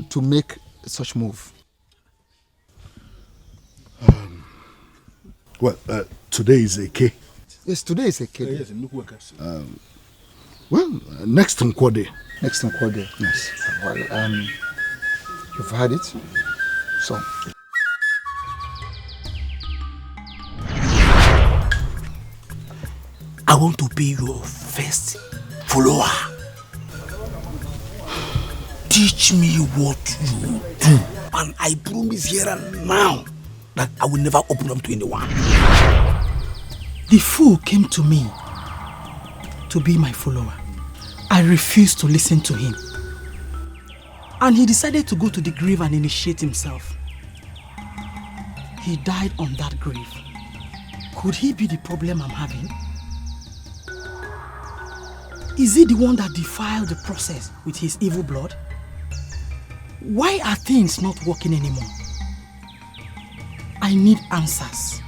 to make such move. Well, today is a K. Yes, today is a K. Well, next Nkwode. Next Nkwode. Yes. Well, you've heard it. So. I want to be your first follower. Teach me what you do, and I promise here and now that I will never open up to anyone. The fool came to me to be my follower. I refused to listen to him. And he decided to go to the grave and initiate himself. He died on that grave. Could he be the problem I'm having? Is he the one that defiled the process with his evil blood? Why are things not working anymore? I need answers.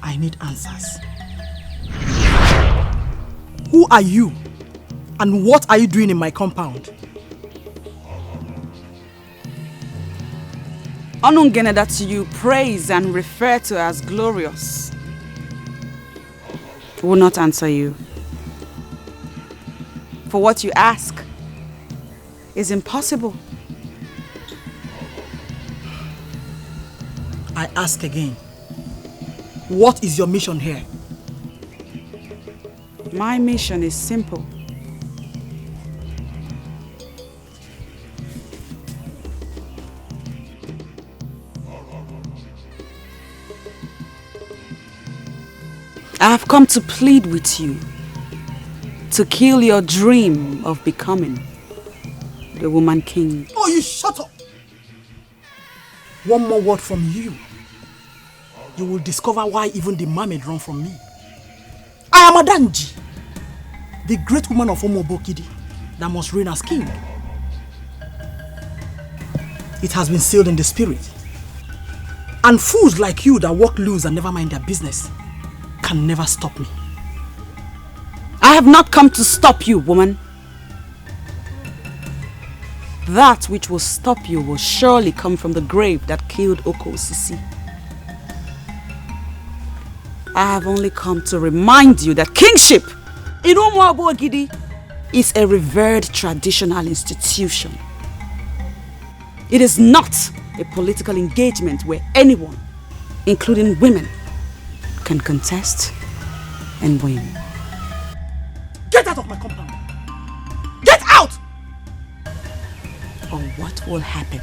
I need answers. Who are you? And what are you doing in my compound? Onungene that you praise and refer to as glorious will not answer you. For what you ask is impossible. I ask again. What is your mission here? My mission is simple. I have come to plead with you to kill your dream of becoming the woman king. Oh, you shut up! One more word from you. You will discover why even the mermaid ran from me. I am Adanji, the great woman of Omobokidi that must reign as king. It has been sealed in the spirit. And fools like you that walk loose and never mind their business can never stop me. I have not come to stop you, woman. That which will stop you will surely come from the grave that killed Okosisi. I have only come to remind you that kingship in Umuabo Ogidi is a revered traditional institution. It is not a political engagement where anyone, including women, can contest and win. Get out of my compound! Get out! Or what will happen?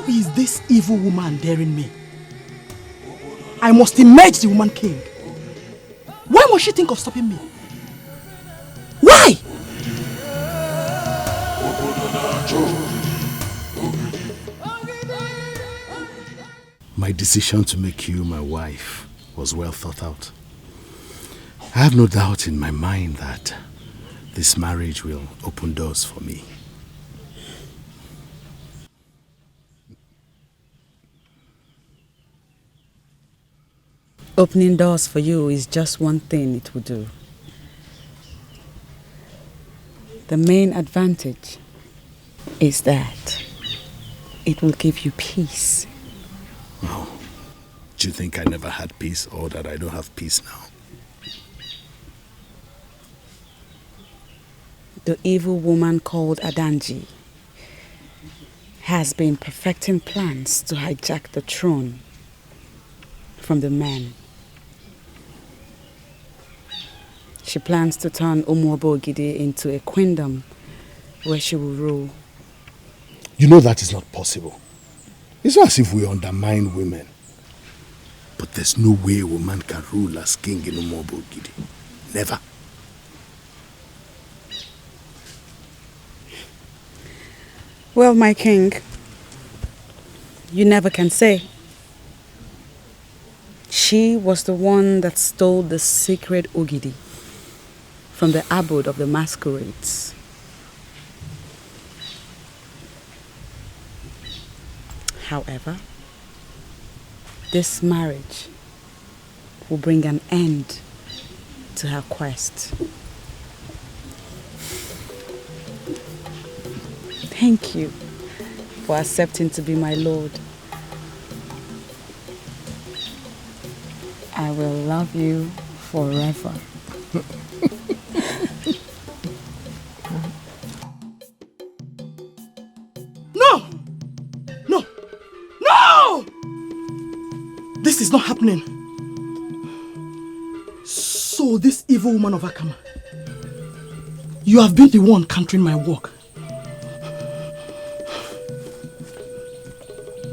Who is this evil woman daring me? I must emerge the woman king. Why must she think of stopping me? Why? My decision to make you my wife was well thought out. I have no doubt in my mind that this marriage will open doors for me. Opening doors for you is just one thing it will do. The main advantage is that it will give you peace. Oh, do you think I never had peace or that I don't have peace now? The evil woman called Adanji has been perfecting plans to hijack the throne from the man. She plans to turn Umuabo Ogidi into a queendom where she will rule. You know that is not possible. It's not as if we undermine women. But there's no way a woman can rule as king in Umuabo Ogidi. Never. Well, my king, you never can say. She was the one that stole the sacred Ogidi from the abode of the masquerades. However, this marriage will bring an end to her quest. Thank you for accepting to be my lord. I will love you forever. No! No! No! This is not happening. So this evil woman of Akama, you have been the one countering my work.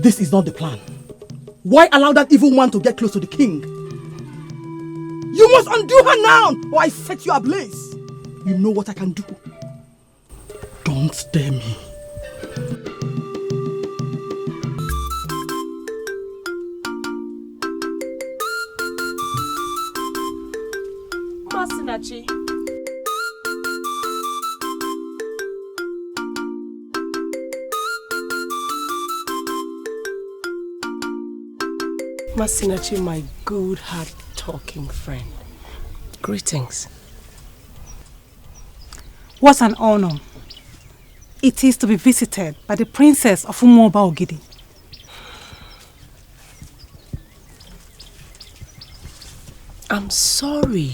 This is not the plan. Why allow that evil woman to get close to the king? You must undo her now, or I set you ablaze. You know what I can do. Don't dare me. Masinachi. Masinachi, my good heart-talking friend. Greetings. What an honor it is to be visited by the princess of Umuabo Ogidi. I'm sorry.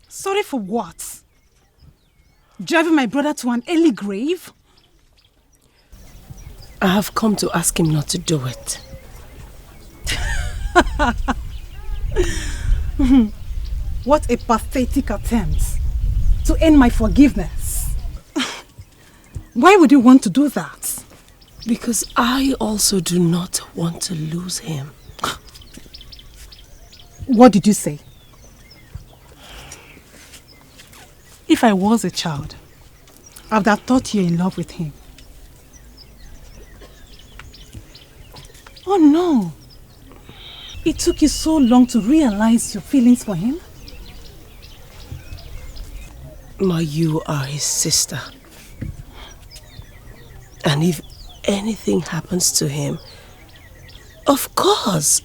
Sorry for what? Driving my brother to an early grave? I have come to ask him not to do it. What a pathetic attempt to earn my forgiveness. Why would you want to do that? Because I also do not want to lose him. What did you say? If I was a child, I would have thought you're in love with him. Oh no! It took you so long to realize your feelings for him? Ma, you are his sister. And if anything happens to him, of course,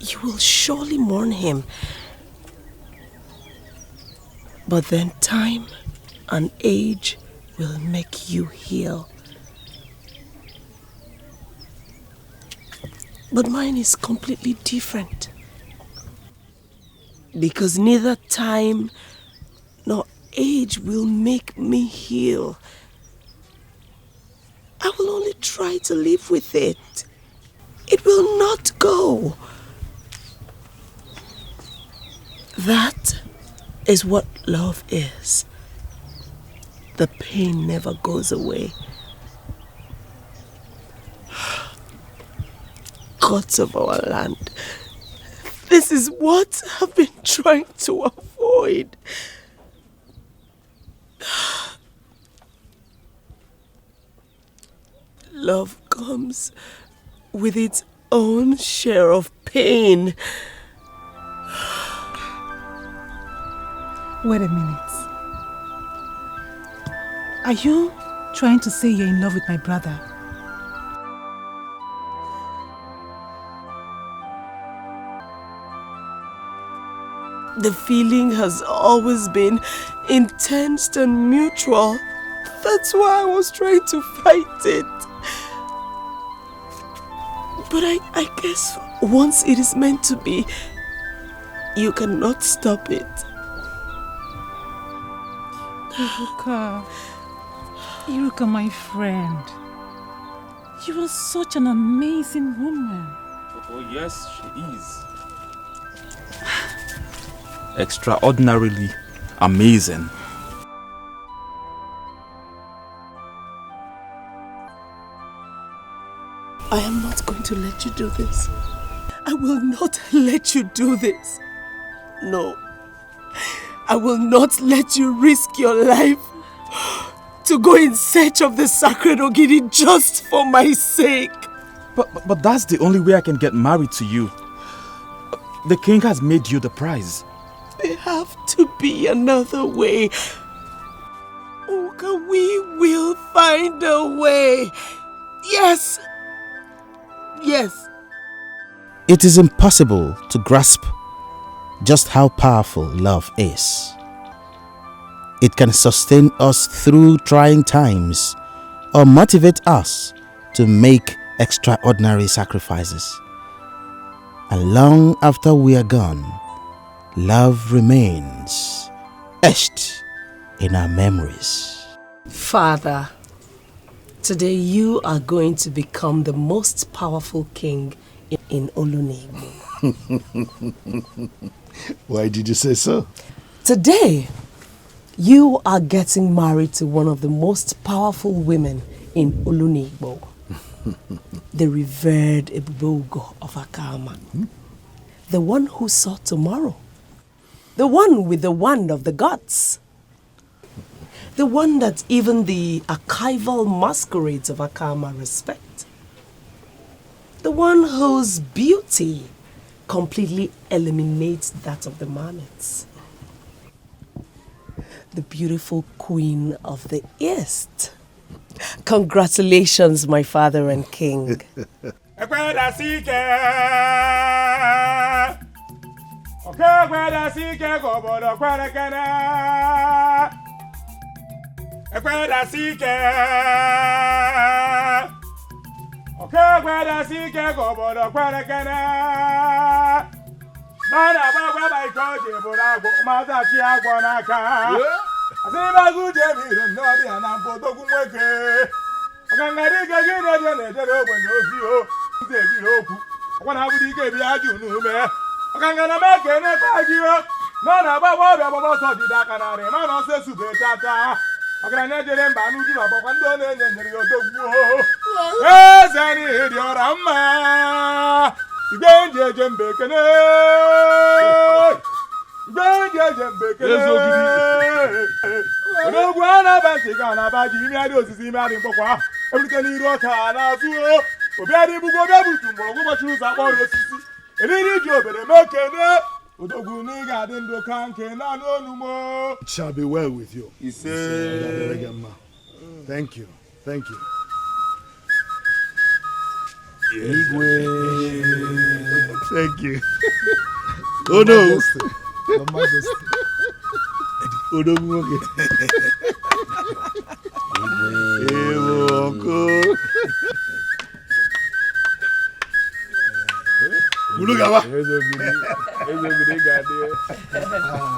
you will surely mourn him. But then time and age will make you heal. But mine is completely different. Because neither time nor age will make me heal. I will only try to live with it. It will not go. That is what love is. The pain never goes away. Gods of our land, this is what I've been trying to avoid. Love comes with its own share of pain. Wait a minute. Are you trying to say you're in love with my brother? The feeling has always been intense and mutual. That's why I was trying to fight it. But I guess once it is meant to be, you cannot stop it. Iruka, my friend. You are such an amazing woman. Oh yes, she is. Extraordinarily amazing. I am not going to let you do this. I will not let you do this. No. I will not let you risk your life to go in search of the sacred Ogidi just for my sake. But that's the only way I can get married to you. The king has made you the prize. There have to be another way. Oka, we will find a way. Yes. Yes. It is impossible to grasp just how powerful love is. It can sustain us through trying times or motivate us to make extraordinary sacrifices. And long after we are gone, love remains etched in our memories. Father, today you are going to become the most powerful king in Olunigbo. Why did you say so? Today, you are getting married to one of the most powerful women in Olunigbo. The revered Ebubogo of Akama. The one who saw tomorrow. The one with the wand of the gods. The one that even the archival masquerades of Akama respect. The one whose beauty completely eliminates that of the Mamets. The beautiful queen of the East. Congratulations, my father and king. It shall be well with you. Thank you. Thank you. Thank you. Oh no. Your Majesty. Oh no.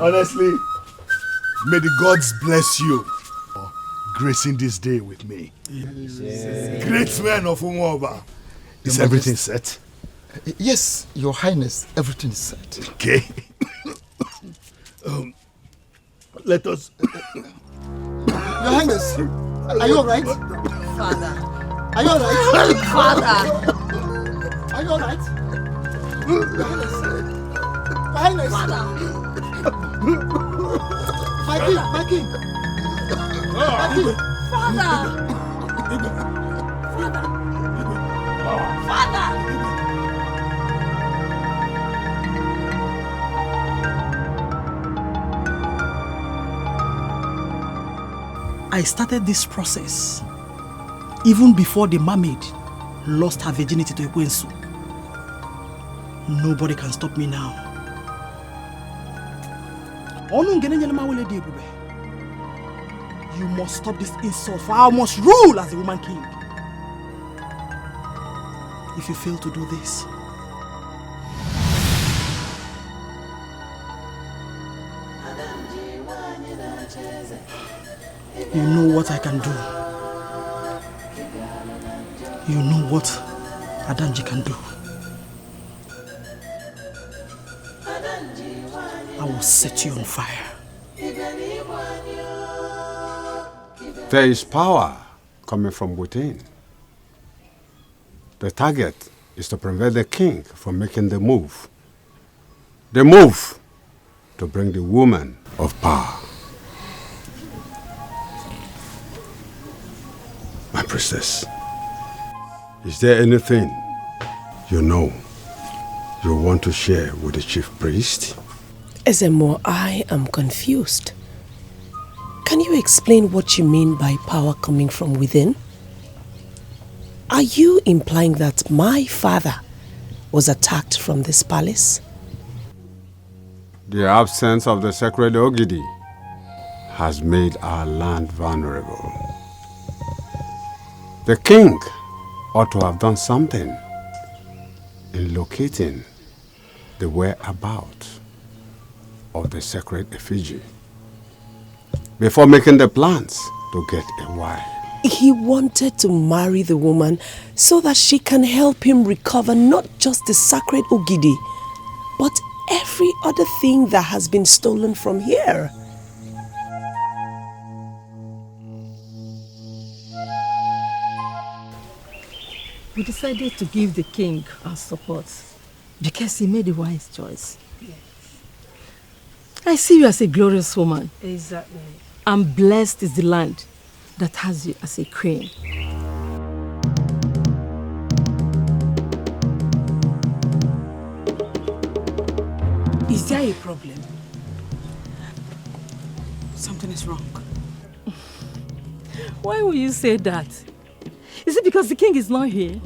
Honestly, may the gods bless you for gracing this day with me. Yes. Great man of Umoba. Is everything set? Yes, Your Highness, everything is set. Okay. Let us... Your Highness, are you alright? Father. Are you alright? Father. Are you alright? Your Highness. Your Highness. Father. My king, my king. My king. Father. Father. I started this process even before the mermaid lost her virginity to Ugezu. Nobody can stop me now. You must stop this insult, for I must rule as a woman king. If you fail to do this, you know what I can do. You know what Adanji can do. I will set you on fire. There is power coming from within. The target is to prevent the king from making the move. The move to bring the woman of power. My princess, is there anything you know you want to share with the chief priest? Ezemo, I am confused. Can you explain what you mean by power coming from within? Are you implying that my father was attacked from this palace? The absence of the sacred Ogidi has made our land vulnerable. The king ought to have done something in locating the whereabouts of the sacred effigy before making the plans to get a wife. He wanted to marry the woman so that she can help him recover not just the sacred Ogidi, but every other thing that has been stolen from here. We decided to give the king our support because he made a wise choice. Yes. I see you as a glorious woman. Exactly. And blessed is the land that has you as a queen. Is there a problem? Something is wrong. Why will you say that? Is it because the king is not here?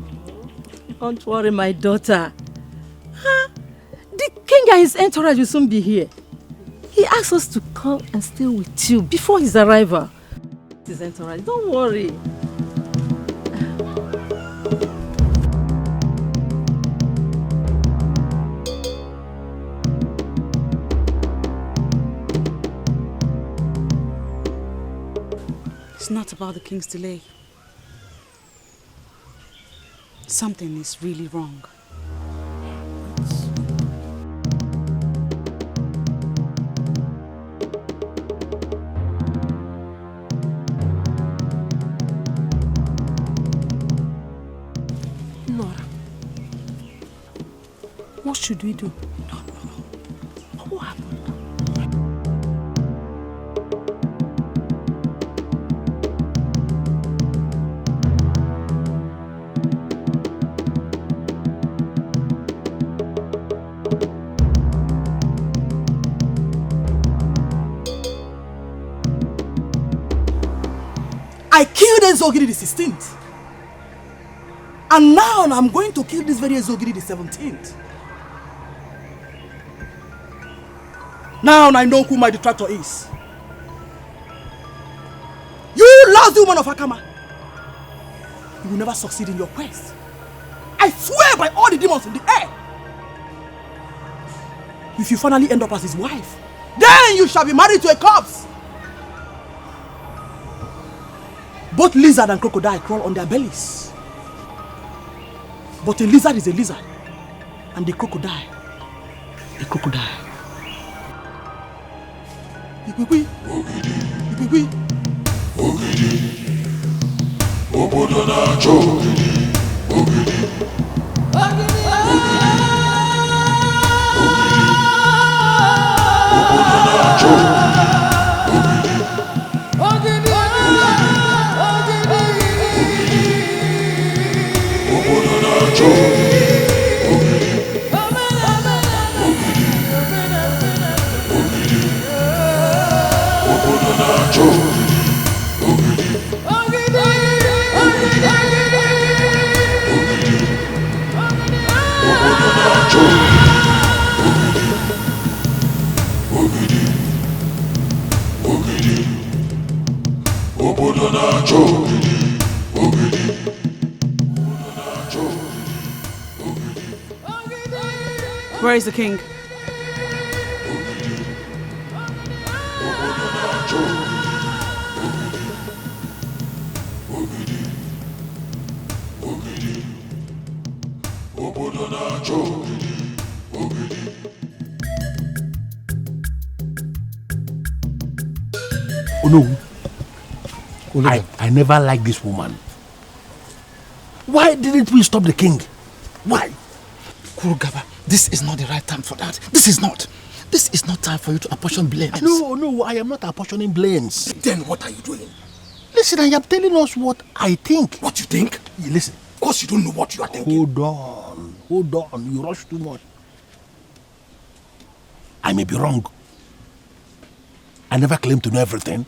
Don't worry, my daughter. Huh? The king and his entourage will soon be here. He asked us to come and stay with you before his arrival. His entourage, don't worry. It's not about the king's delay. Something is really wrong. Nora, what should we do? What happened? I killed Ogidi the 16th. And now I'm going to kill this very Ezogiri the 17th. Now I know who my detractor is. You lousy woman of Akama. You will never succeed in your quest. I swear by all the demons in the air. If you finally end up as his wife, then you shall be married to a corpse. Both lizard and crocodile crawl on their bellies. But a lizard is a lizard, and the crocodile, a crocodile. Igwigwi. Igwigwi. Obodo na-achọ ogidi. Obodo na-achọ ogidi. Obodo na-achọ ogidi. Obodo na-achọ Where is the king? Oh no. I never liked this woman. Why didn't we stop the king? Why? Kurugaba, this is not the right time for that. This is not. This is not time for you to apportion blames. No, I am not apportioning blames. Then what are you doing? Listen, I am telling us what I think. What you think? Listen. Of course you don't know what you are thinking. Hold on. You rush too much. I may be wrong. I never claim to know everything.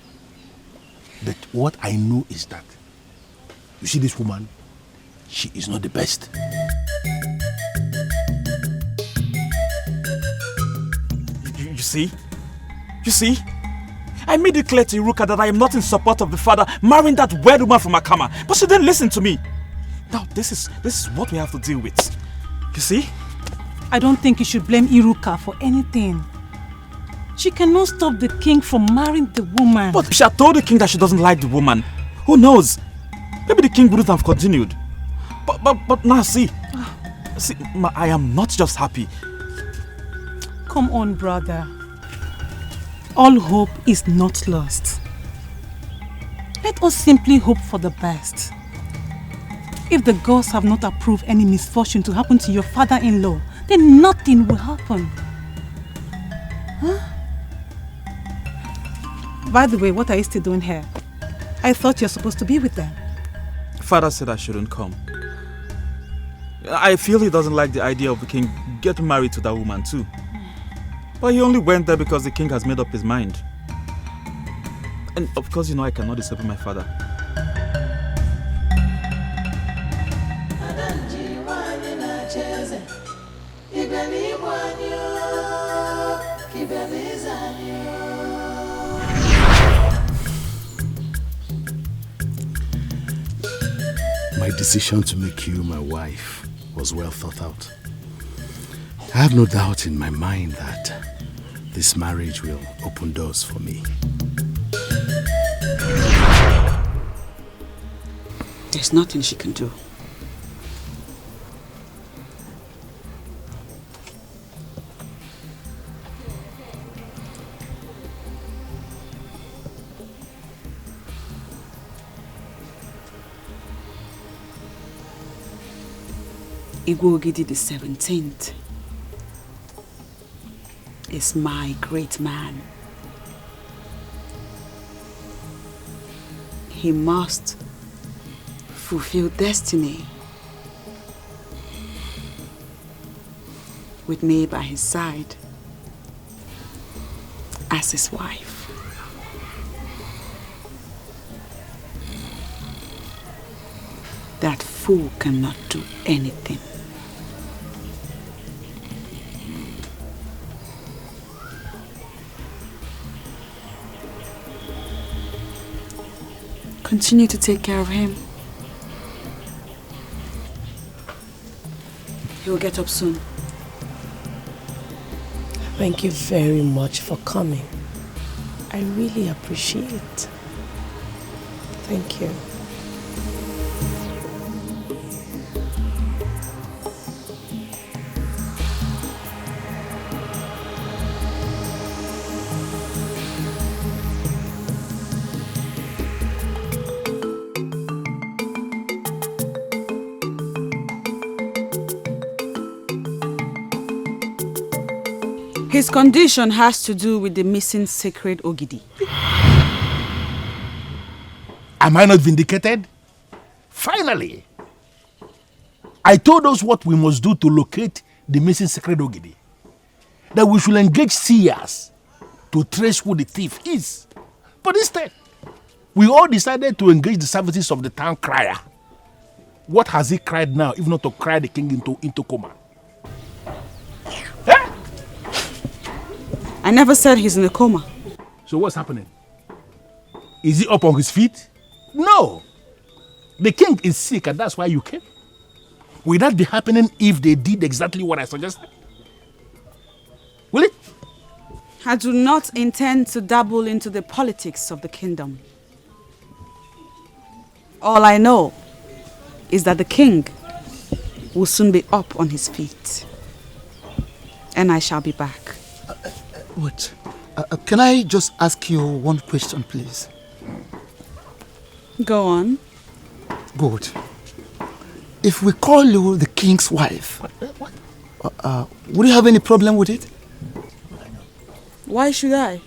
But what I know is that, you see this woman, she is not the best. You see? You see? I made it clear to Iruka that I am not in support of the father marrying that weird woman from Akama, but she didn't listen to me. Now this is what we have to deal with. You see? I don't think you should blame Iruka for anything. She cannot stop the king from marrying the woman. But she had told the king that she doesn't like the woman. Who knows? Maybe the king wouldn't have continued. But now see, I am not just happy. Come on, brother. All hope is not lost. Let us simply hope for the best. If the gods have not approved any misfortune to happen to your father-in-law, then nothing will happen. Huh? By the way, what are you still doing here? I thought you're supposed to be with them. Father said I shouldn't come. I feel he doesn't like the idea of the king getting married to that woman too. But he only went there because the king has made up his mind. And of course, you know I cannot disobey my father. Adanji wani na cheze, ibeni wanyo, kibeni zanyo. My decision to make you my wife was well thought out. I have no doubt in my mind that this marriage will open doors for me. There's nothing she can do. Igwogidi the 17th is my great man. He must fulfill destiny with me by his side as his wife. That fool cannot do anything. Continue to take care of him. He will get up soon. Thank you very much for coming. I really appreciate it. Thank you. His condition has to do with the missing sacred Ogidi. Am I not vindicated? Finally! I told us what we must do to locate the missing sacred Ogidi. That we should engage seers to trace who the thief is. But instead, we all decided to engage the services of the town crier. What has he cried now, if not to cry the king into coma? I never said he's in a coma. So what's happening? Is he up on his feet? No. The king is sick and that's why you came. Will that be happening if they did exactly what I suggested? Will it? I do not intend to dabble into the politics of the kingdom. All I know is that the king will soon be up on his feet. And I shall be back. Wait, can I just ask you one question, please? Go on. Good. If we call you the king's wife, would you have any problem with it? Why should I?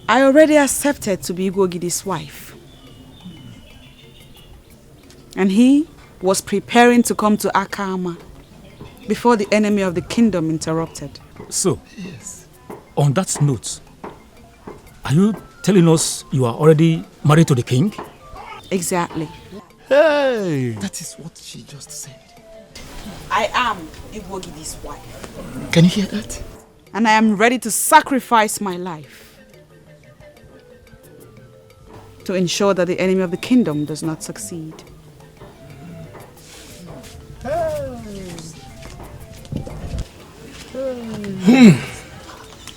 I already accepted to be Ugezu's wife. And he was preparing to come to Akama before the enemy of the kingdom interrupted. So, on that note, are you telling us you are already married to the king? Exactly. Hey! That is what she just said. I am Ugezu's wife. Can you hear that? And I am ready to sacrifice my life to ensure that the enemy of the kingdom does not succeed.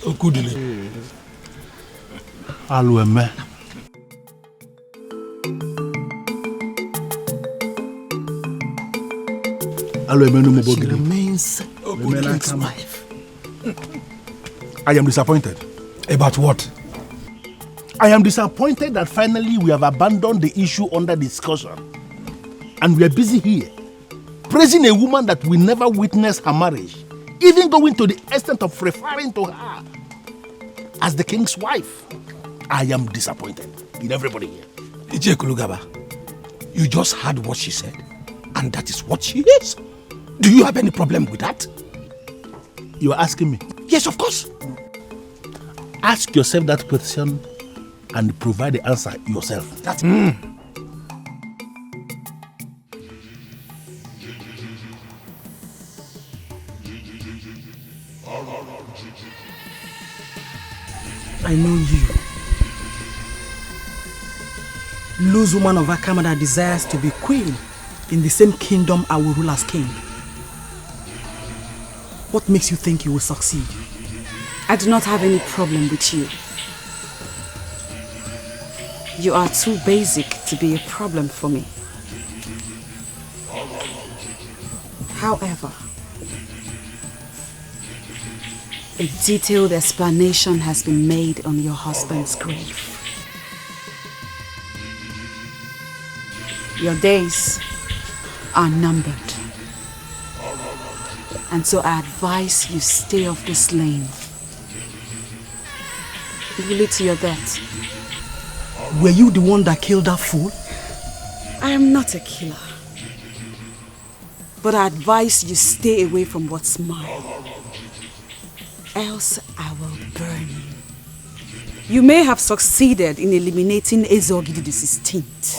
Okudile. Alueme. She remains the king's wife. I am disappointed. About what? I am disappointed that finally we have abandoned the issue under discussion. And we are busy here, praising a woman that we never witnessed her marriage, even going to the extent of referring to her as the king's wife. I am disappointed in everybody here. Ije Kulugaba, you just heard what she said, and that is what she is. Do you have any problem with that? You are asking me? Yes, of course. Ask yourself that question and provide the answer yourself. That's I know you. Loose woman of Akama that desires to be queen in the same kingdom I will rule as king. What makes you think you will succeed? I do not have any problem with you. You are too basic to be a problem for me. However, a detailed explanation has been made on your husband's grave. Your days are numbered. And so I advise you stay off this lane. It will lead to your death. Were you the one that killed that fool? I am not a killer. But I advise you stay away from what's mine. Else I will burn you. You may have succeeded in eliminating Ezogidi the 16th.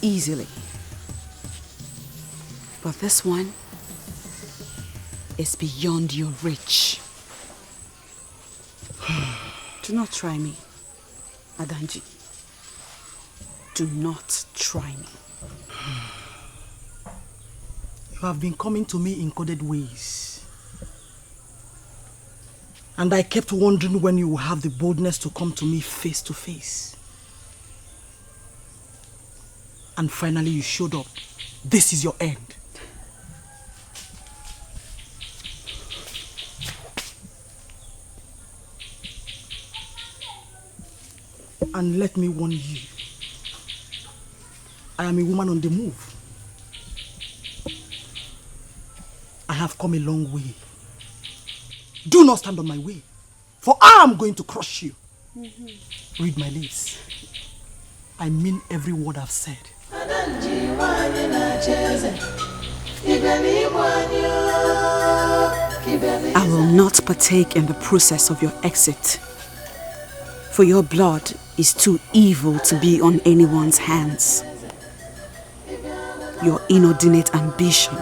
Easily. But this one is beyond your reach. Do not try me, Adanji. Do not try me. You have been coming to me in coded ways. And I kept wondering when you will have the boldness to come to me face to face. And finally you showed up. This is your end. And let me warn you, I am a woman on the move. I have come a long way. Do not stand on my way, for I am going to crush you. Read my lips. I mean every word I've said. Adanji, I will not partake in the process of your exit, for your blood is too evil to be on anyone's hands. Your inordinate ambition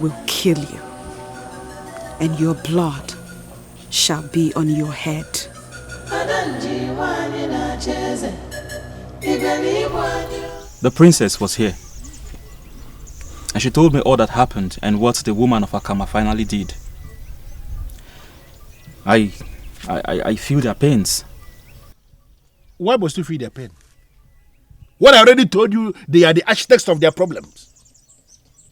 will kill you, and your blood shall be on your head. The princess was here, and she told me all that happened and what the woman of Akama finally did. I feel their pains. Why must you feel their pain? What I already told you, they are the architects of their problems.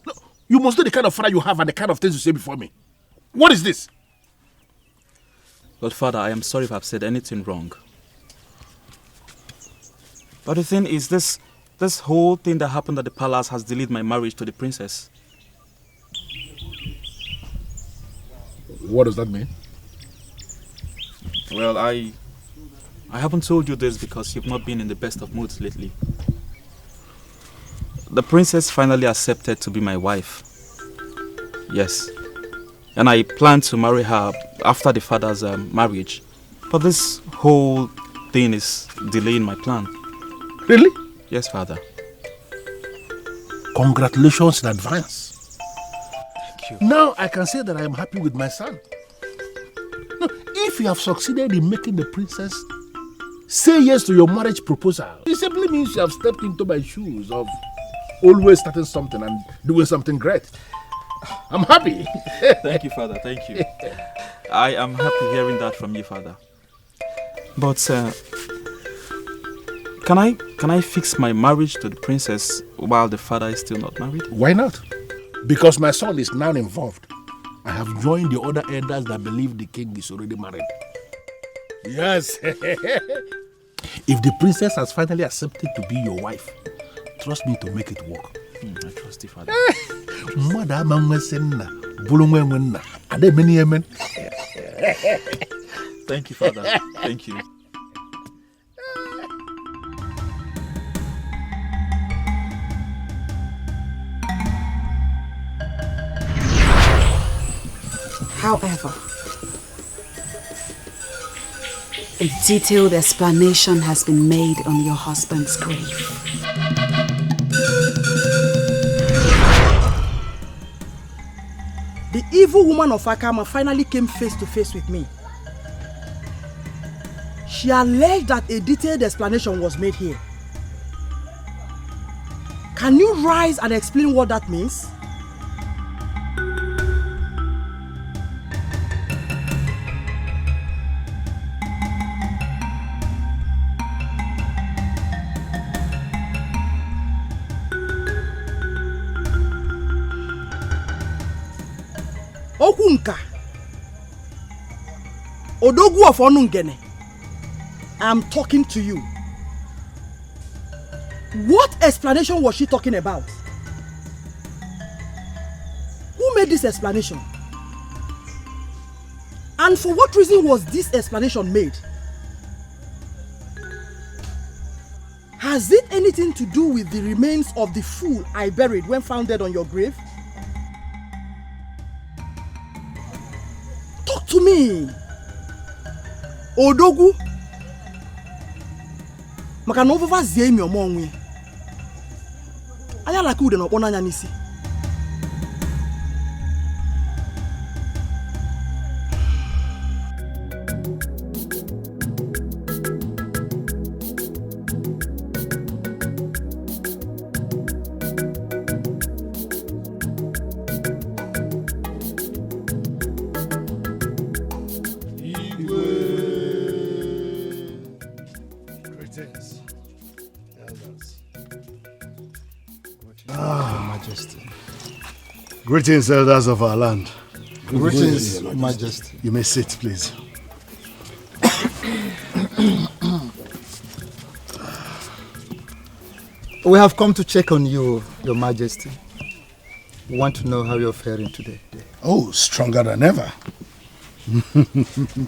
No, you must know the kind of father you have and the kind of things you say before me. What is this? But Father, I am sorry if I've said anything wrong. But the thing is, this whole thing that happened at the palace has delayed my marriage to the princess. What does that mean? Well, I haven't told you this because you've not been in the best of moods lately. The princess finally accepted to be my wife. Yes. And I plan to marry her after the father's marriage. But this whole thing is delaying my plan. Really? Yes, Father. Congratulations in advance. Thank you. Now I can say that I am happy with my son. Now, if you have succeeded in making the princess say yes to your marriage proposal, it simply means you have stepped into my shoes of always starting something and doing something great. I'm happy. Thank you, Father. Thank you. I am happy hearing that from you, Father. But can I fix my marriage to the princess while the father is still not married? Why not? Because my son is now involved. I have joined the other elders that believe the king is already married. Yes. If the princess has finally accepted to be your wife, trust me to make it work. I trust you, Father. Thank you, Father. Thank you. However, a detailed explanation has been made on your husband's grave. The evil woman of Akama finally came face to face with me. She alleged that a detailed explanation was made here. Can you rise and explain what that means? Okunka Odogu of Onungene, I'm talking to you. What explanation was she talking about? Who made this explanation? And for what reason was this explanation made? Has it anything to do with the remains of the fool I buried when found dead on your grave? Talk to me. Odogwu. Maka na ofefa zie imi omo onwe. Anya laka ude na okpona anya n'isi. Greetings, elders of our land. Greetings, Majesty. You may sit, please. We have come to check on you, Your Majesty. We want to know how you're faring today. Oh, stronger than ever.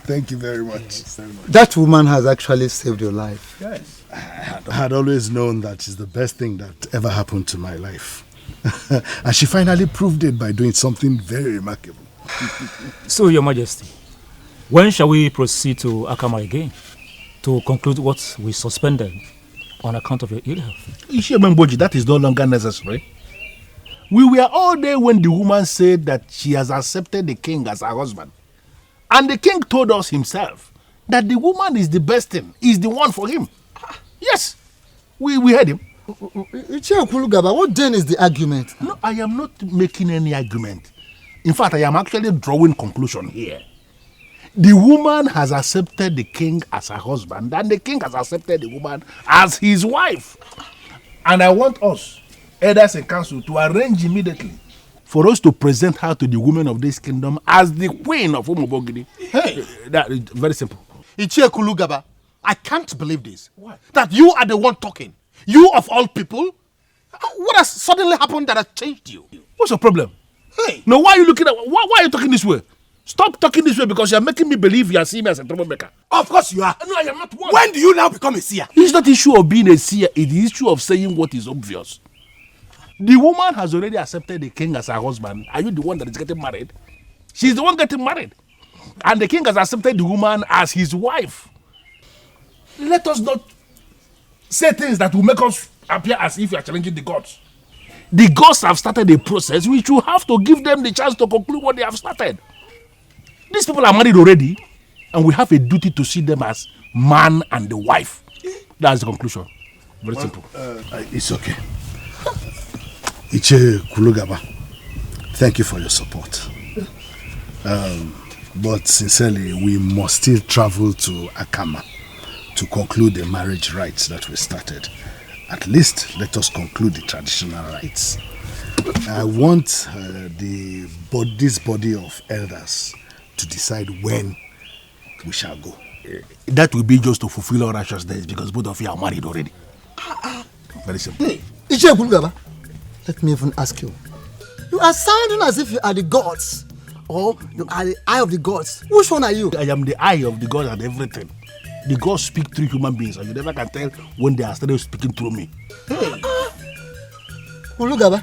Thank you very much. That woman has actually saved your life. Yes. I had always known that is the best thing that ever happened to my life. And she finally proved it by doing something very remarkable. So, Your Majesty, when shall we proceed to Akama again to conclude what we suspended on account of your ill health? Ishememboji, that is no longer necessary. We were all there when the woman said that she has accepted the king as her husband. And the king told us himself that the woman is the best thing, is the one for him. Yes, we heard him. What then is the argument? No, I am not making any argument. In fact, I am actually drawing conclusion here. The woman has accepted the king as her husband, and the king has accepted the woman as his wife. And I want us, elders and council, to arrange immediately for us to present her to the women of this kingdom as the queen of Umobogidi. Hey, that is very simple. Ichie Kulugaba, I can't believe this. Why? That you are the one talking. You of all people? What has suddenly happened that has changed you? What's your problem? Hey. No, why are you looking at why are you talking this way? Stop talking this way because you're making me believe you are seeing me as a troublemaker. Of course you are. No, I am not one. When do you now become a seer? It's not the issue of being a seer, it's the issue of saying what is obvious. The woman has already accepted the king as her husband. Are you the one that is getting married? She's the one getting married. And the king has accepted the woman as his wife. Let us not say things that will make us appear as if we are challenging the gods. The gods have started a process which you have to give them the chance to conclude what they have started. These people are married already, and we have a duty to see them as man and the wife. That's the conclusion. Very simple. It's okay. Iche Kulugaba, thank you for your support. But sincerely, we must still travel to Akama to conclude the marriage rites that we started. At least let us conclude the traditional rites. I want this body of elders to decide when we shall go. That will be just to fulfill our righteousness because both of you are married already. Very simple. Hey, Ichie Kulugaba, let me even ask you. You are sounding as if you are the gods, or you are the eye of the gods. Which one are you? I am the eye of the gods and everything. The gods speak through human beings, and you never can tell when they are started speaking through me. Hey. Kulugaba.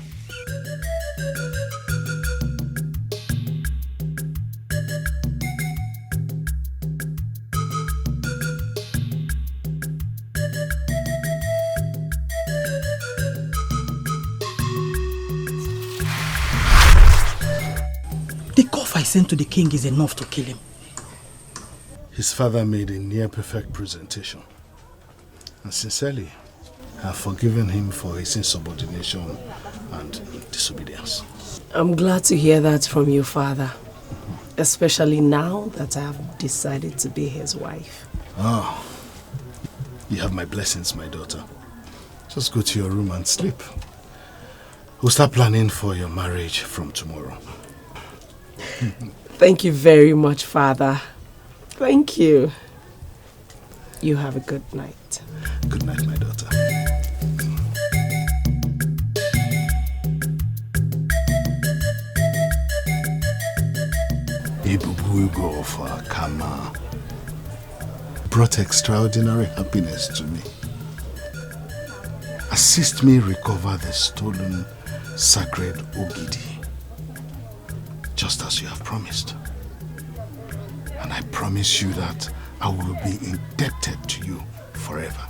The cough I sent to the king is enough to kill him. His father made a near-perfect presentation. And sincerely, I have forgiven him for his insubordination and disobedience. I'm glad to hear that from you, Father. Especially now that I have decided to be his wife. Oh, you have my blessings, my daughter. Just go to your room and sleep. We'll start planning for your marriage from tomorrow. Thank you very much, Father. Thank you. You have a good night. Good night, my daughter. Ibubu of Akama brought extraordinary happiness to me. Assist me recover the stolen sacred Ogidi, just as you have promised. And I promise you that I will be indebted to you forever.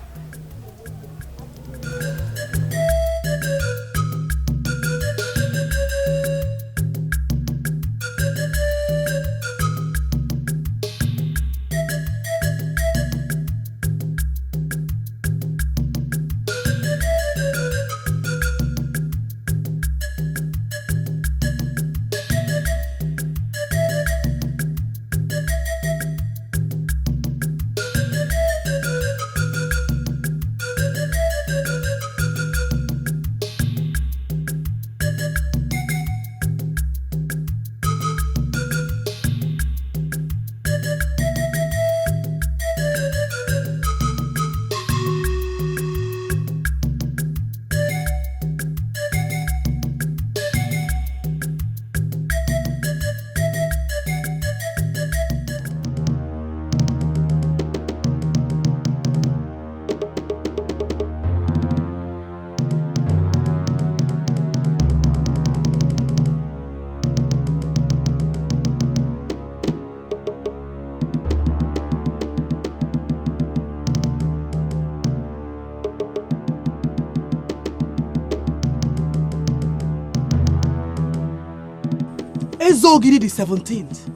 Ogidi the 17th.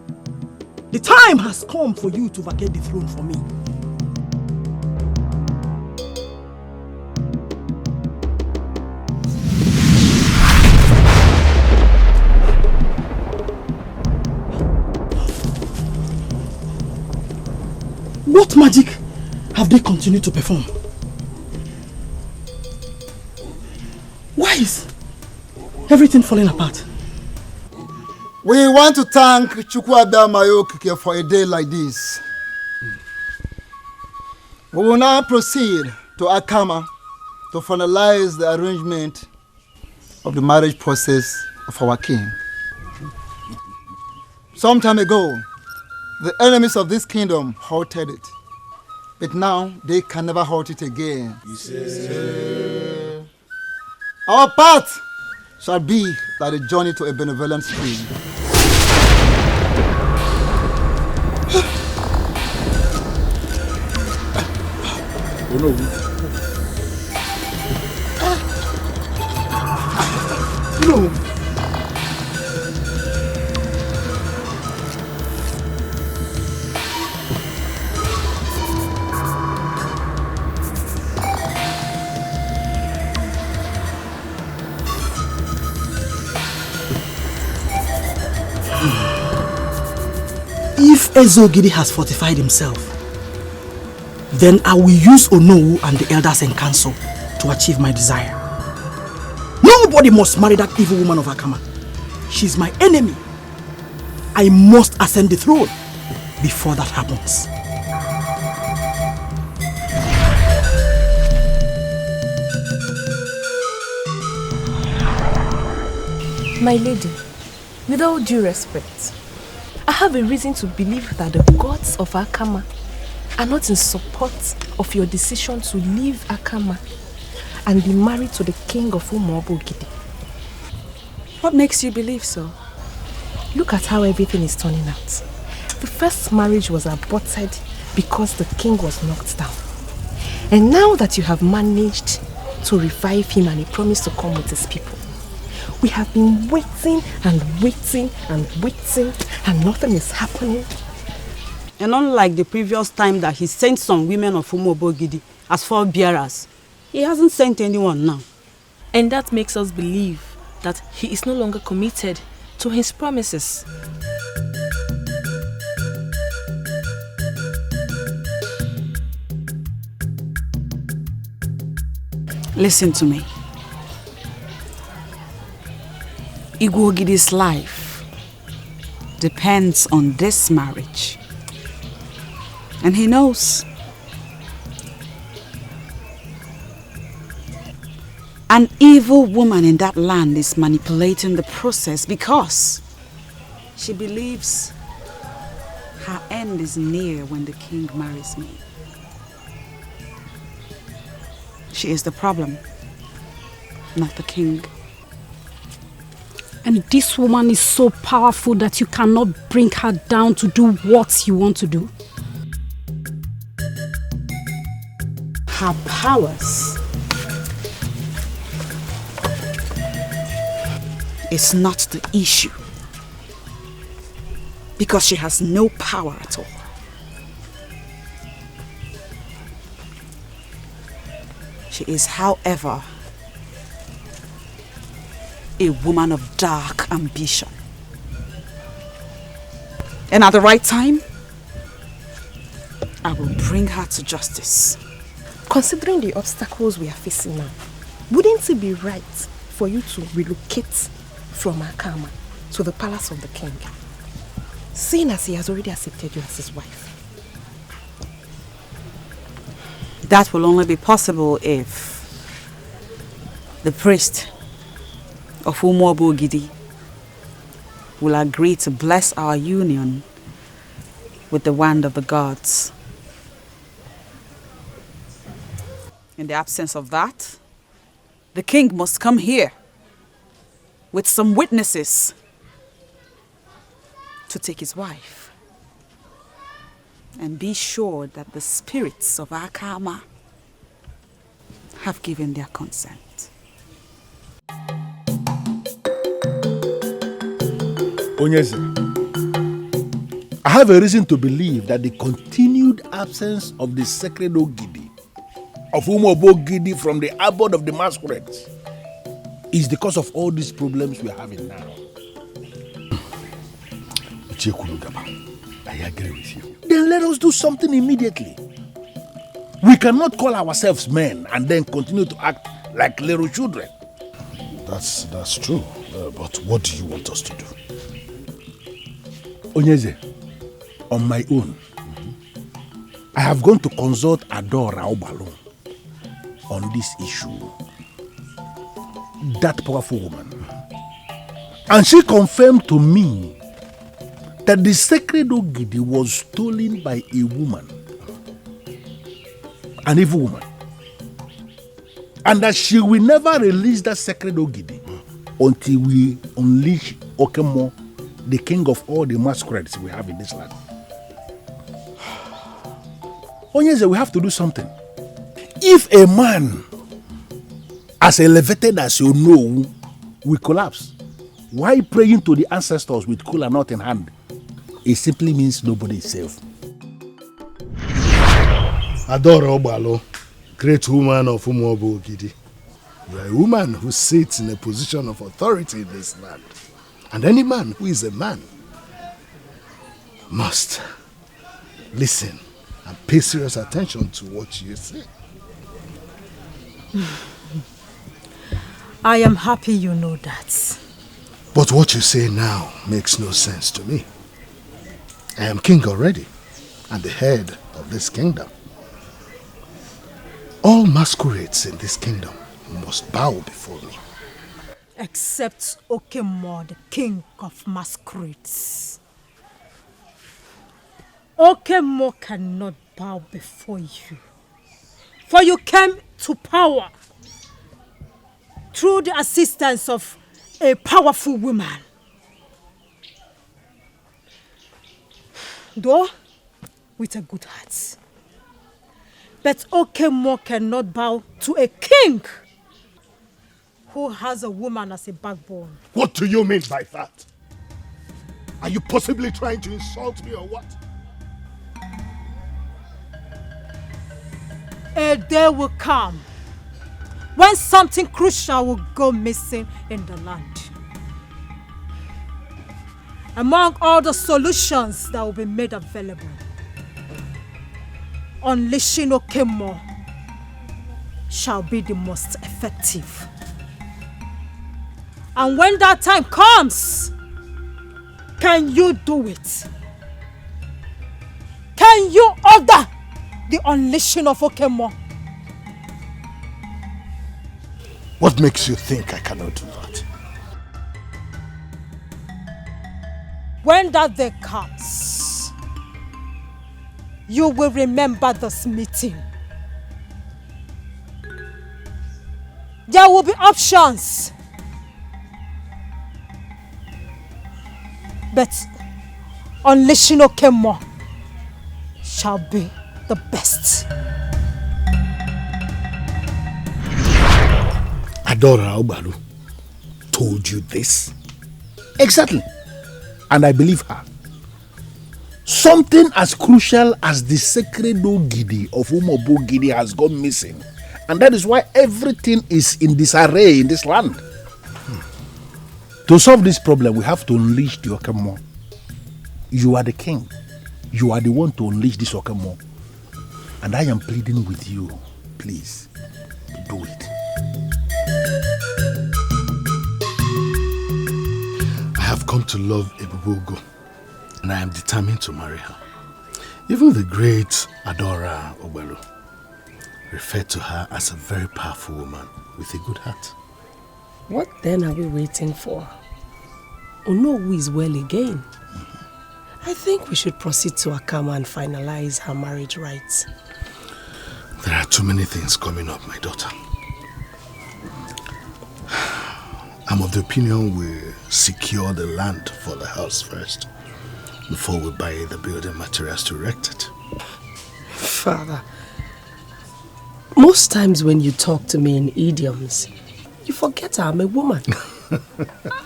The time has come for you to vacate the throne for me. What magic have they continued to perform? Why is everything falling apart? We want to thank Chukwuada Mayokike for a day like this. We will now proceed to Akama to finalize the arrangement of the marriage process of our king. Some time ago, the enemies of this kingdom halted it, but now they can never halt it again. Our path shall be like a journey to a benevolent stream. Oh no. No. If Ezogidi has fortified himself, then I will use Onowu and the elders in council to achieve my desire. Nobody must marry that evil woman of Akama. She's my enemy. I must ascend the throne before that happens. My lady, with all due respect, I have a reason to believe that the gods of Akama are not in support of your decision to leave Akama and be married to the king of Umobogidi. What makes you believe so? Look at how everything is turning out. The first marriage was aborted because the king was knocked down. And now that you have managed to revive him and he promised to come with his people, we have been waiting and waiting and waiting and nothing is happening. And unlike the previous time that he sent some women of Umobogidi as forebearers, he hasn't sent anyone now. And that makes us believe that he is no longer committed to his promises. Listen to me. Igwogidi's life depends on this marriage. And he knows. An evil woman in that land is manipulating the process because she believes her end is near when the king marries me. She is the problem, not the king. And this woman is so powerful that you cannot bring her down to do what you want to do. her powers is not the issue, because she has no power at all. She is, however, a woman of dark ambition. And at the right time, I will bring her to justice. Considering the obstacles we are facing now, wouldn't it be right for you to relocate from Akama to the palace of the king, seeing as he has already accepted you as his wife? That will only be possible if the priest of Umuobo Ogidi will agree to bless our union with the wand of the gods. In the absence of that, the king must come here with some witnesses to take his wife and be sure that the spirits of Akama have given their consent. Ugezu, I have a reason to believe that the continued absence of the sacred Ogidi, of Umuobo Ogidi from the abode of the masquerades, is the cause of all these problems we are having now. I agree with you. Then let us do something immediately. We cannot call ourselves men and then continue to act like little children. That's true. But what do you want us to do? Ugezu, on my own, I have gone to consult Adora Obalo on this issue. That powerful woman. And she confirmed to me that the sacred Ogidi was stolen by a woman, an evil woman, and that she will never release that sacred Ogidi until we unleash Okemo, the king of all the masquerades we have in this land. Ugezu, we have to do something. If a man as elevated as you know will collapse, why praying to the ancestors with kola nut in hand? It simply means nobody is safe. Adora Obalo, great woman of Umuobo Ogidi. You are a woman who sits in a position of authority in this land. And any man who is a man must listen and pay serious attention to what you say. I am happy you know that. But what you say now makes no sense to me. I am king already and the head of this kingdom. All masquerades in this kingdom must bow before me. Except Okemo, the king of masquerades. Okemo cannot bow before you. For you came to power through the assistance of a powerful woman. Though with a good heart. But Okemo cannot bow to a king who has a woman as a backbone. What do you mean by that? Are you possibly trying to insult me or what? A day will come when something crucial will go missing in the land. Among all the solutions that will be made available, unleashing Okemo shall be the most effective. And when that time comes, can you do it? Can you order the unleashing of Okemo? What makes you think I cannot do that? When that day comes, you will remember this meeting. There will be options. But unleashing Okemo shall be the best. Adora Obalu told you this? Exactly. And I believe her. Something as crucial as the sacred Ogidi of Umobogidi has gone missing. And that is why everything is in disarray in this land. To solve this problem, we have to unleash the Okemo. You are the king. You are the one to unleash this Okemo. And I am pleading with you. Please, do it. I have come to love Ebubogo, and I am determined to marry her. Even the great Adora Ogbelu referred to her as a very powerful woman with a good heart. What then are we waiting for? Onowu is well again. I think we should proceed to Akama and finalize her marriage rights. There are too many things coming up, my daughter. I'm of the opinion we secure the land for the house first, before we buy the building materials to erect it. Father, most times when you talk to me in idioms, you forget I'm a woman.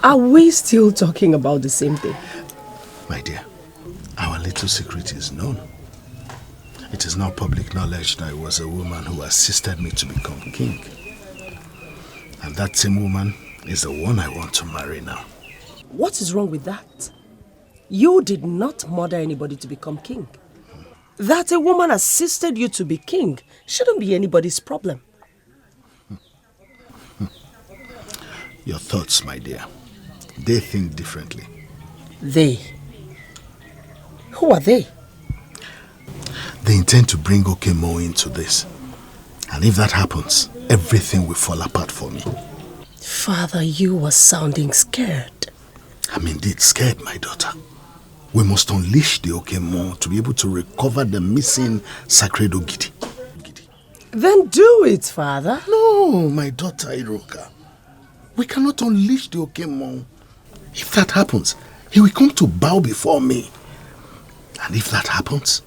Are we still talking about the same thing? My dear, our little secret is known. It is now public knowledge that it was a woman who assisted me to become king. And that same woman is the one I want to marry now. What is wrong with that? You did not murder anybody to become king. That a woman assisted you to be king shouldn't be anybody's problem. Your thoughts, my dear, they think differently. They? Who are they? They intend to bring Okemo into this. And if that happens, everything will fall apart for me. Father, you were sounding scared. I'm indeed scared, my daughter. We must unleash the Okemo to be able to recover the missing sacred Ogidi. Then do it, Father. No, my daughter Iroka. We cannot unleash the Okemo. If that happens, he will come to bow before me. And if that happens,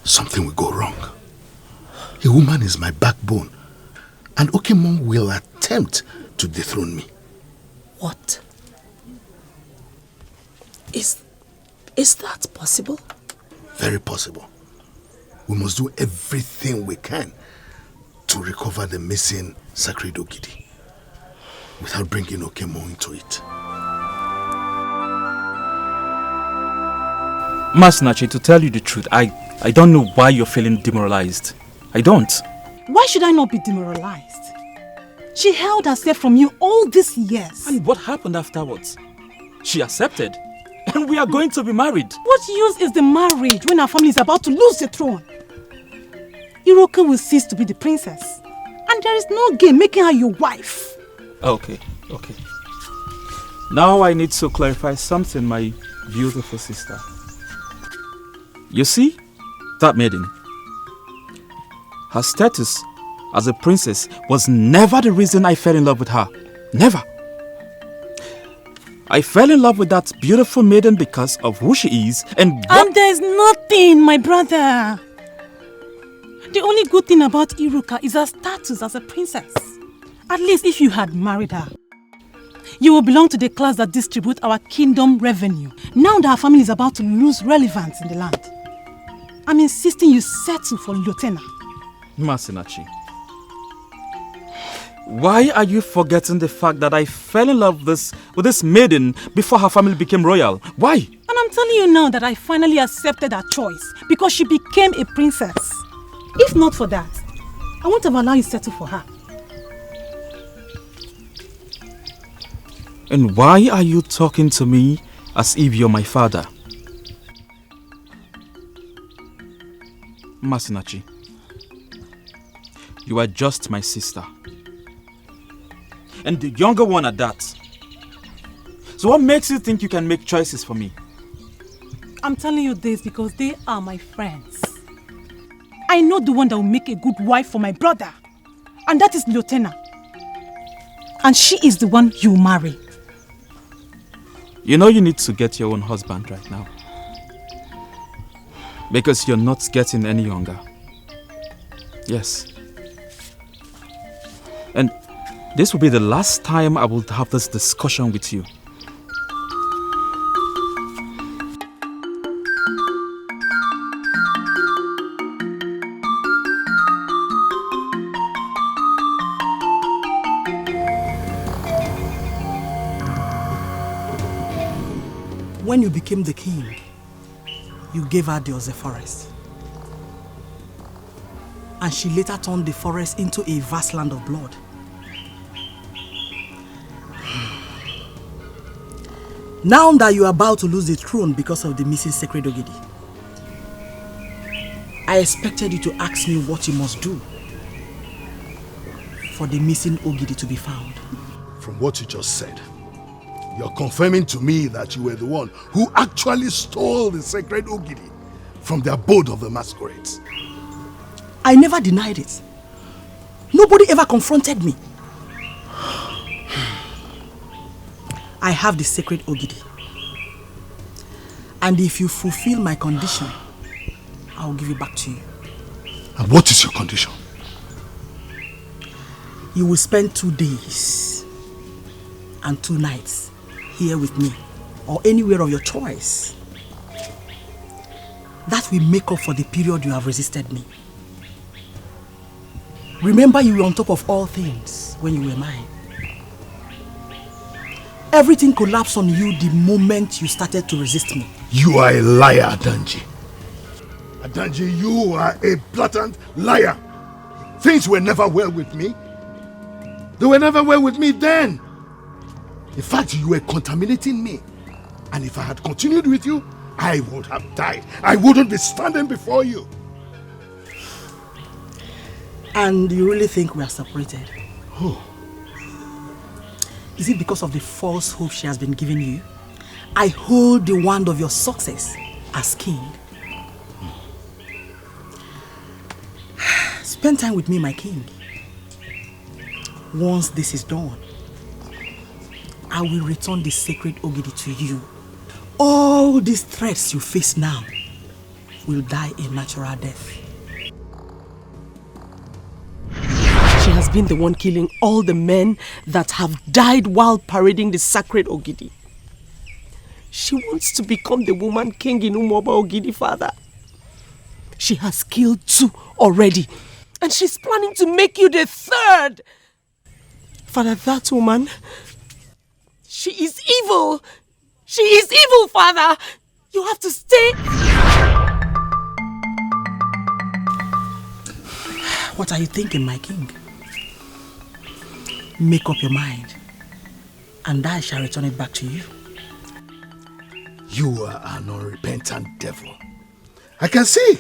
something will go wrong. A woman is my backbone, and Okemo will attempt to dethrone me. What? Is that possible? Very possible. We must do everything we can to recover the missing sacred Ogidi without bringing Okemo into it. Masinachi, to tell you the truth, I don't know why you're feeling demoralized. I don't. Why should I not be demoralized? She held herself from you all these years. And what happened afterwards? She accepted. And we are going to be married. What use is the marriage when our family is about to lose the throne? Iroka will cease to be the princess. And there is no gain making her your wife. Okay. Now I need to clarify something, my beautiful sister. You see, that maiden, her status as a princess was never the reason I fell in love with her. Never. I fell in love with that beautiful maiden because of who she is and there's nothing, my brother. The only good thing about Iruka is her status as a princess. At least if you had married her, you will belong to the class that distribute our kingdom revenue. Now that our family is about to lose relevance in the land, I'm insisting you settle for Lieutenant. Masinachi, why are you forgetting the fact that I fell in love with this maiden before her family became royal? Why? And I'm telling you now that I finally accepted her choice because she became a princess. If not for that, I won't have allowed you to settle for her. And why are you talking to me as if you're my father? Masinachi, you are just my sister. And the younger one at that. So what makes you think you can make choices for me? I'm telling you this because they are my friends. I know the one that will make a good wife for my brother. And that is Lieutenant. And she is the one you marry. You know you need to get your own husband right now. Because you're not getting any younger. Yes. And This will be the last time I will have this discussion with you. When you became the king, you gave her the forest. And she later turned the forest into a vast land of blood. Now that you are about to lose the throne because of the missing sacred Ogidi, I expected you to ask me what you must do for the missing Ogidi to be found. From what you just said, you're confirming to me that you were the one who actually stole the sacred Ogidi from the abode of the masquerades. I never denied it. Nobody ever confronted me. I have the sacred Ogidi. And if you fulfill my condition, I will give it back to you. And what is your condition? You will spend 2 days and 2 nights here with me, or anywhere of your choice. That will make up for the period you have resisted me. Remember, you were on top of all things when you were mine. Everything collapsed on you the moment you started to resist me. You are a liar, Adanji. Adanji, you are a blatant liar. Things were never well with me. They were never well with me then. In fact, you were contaminating me. And if I had continued with you, I would have died. I wouldn't be standing before you. And you really think we are separated? Oh. Is it because of the false hope she has been giving you? I hold the wand of your success as king. Spend time with me, my king. Once this is done, I will return the sacred Ogidi to you. All these threats you face now will die a natural death. She has been the one killing all the men that have died while parading the sacred Ogidi. She wants to become the woman king in Umoba Ogidi, father. She has killed 2 already, and she's planning to make you the 3rd. Father, that woman, she is evil. She is evil, father. You have to stay. What are you thinking, my king? Make up your mind, and I shall return it back to you. You are an unrepentant devil. I can see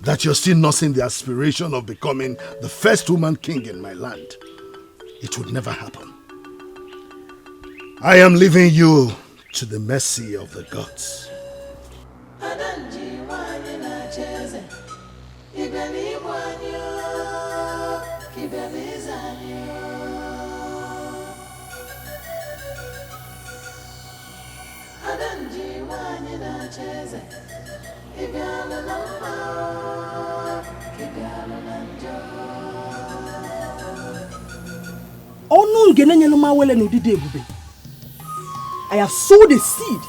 that you're still nursing the aspiration of becoming the first woman king in my land. It would never happen. I am leaving you to the mercy of the gods. Adanji wanye na cheze, ibeli wanyo, kibeli zanyo. Adanji wanye na cheze, ibialo na mma, kibialo na njo. Onu ngene nyelu mawele n'udide ebube. I have sowed a seed,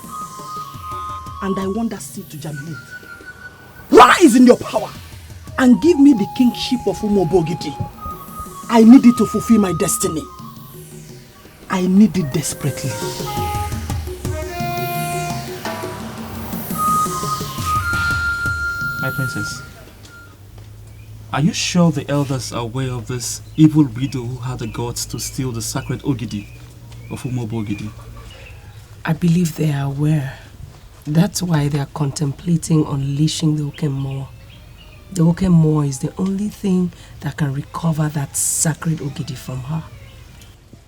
and I want that seed to germinate. Rise in your power and give me the kingship of Umobogidi. I need it to fulfill my destiny. I need it desperately. My princess, are you sure the elders are aware of this evil widow who had the guts to steal the sacred Ogidi of Umoba Ogidi? I believe they are aware. That's why they are contemplating unleashing the Okemmoa. The Okemmoa is the only thing that can recover that sacred Ogidi from her.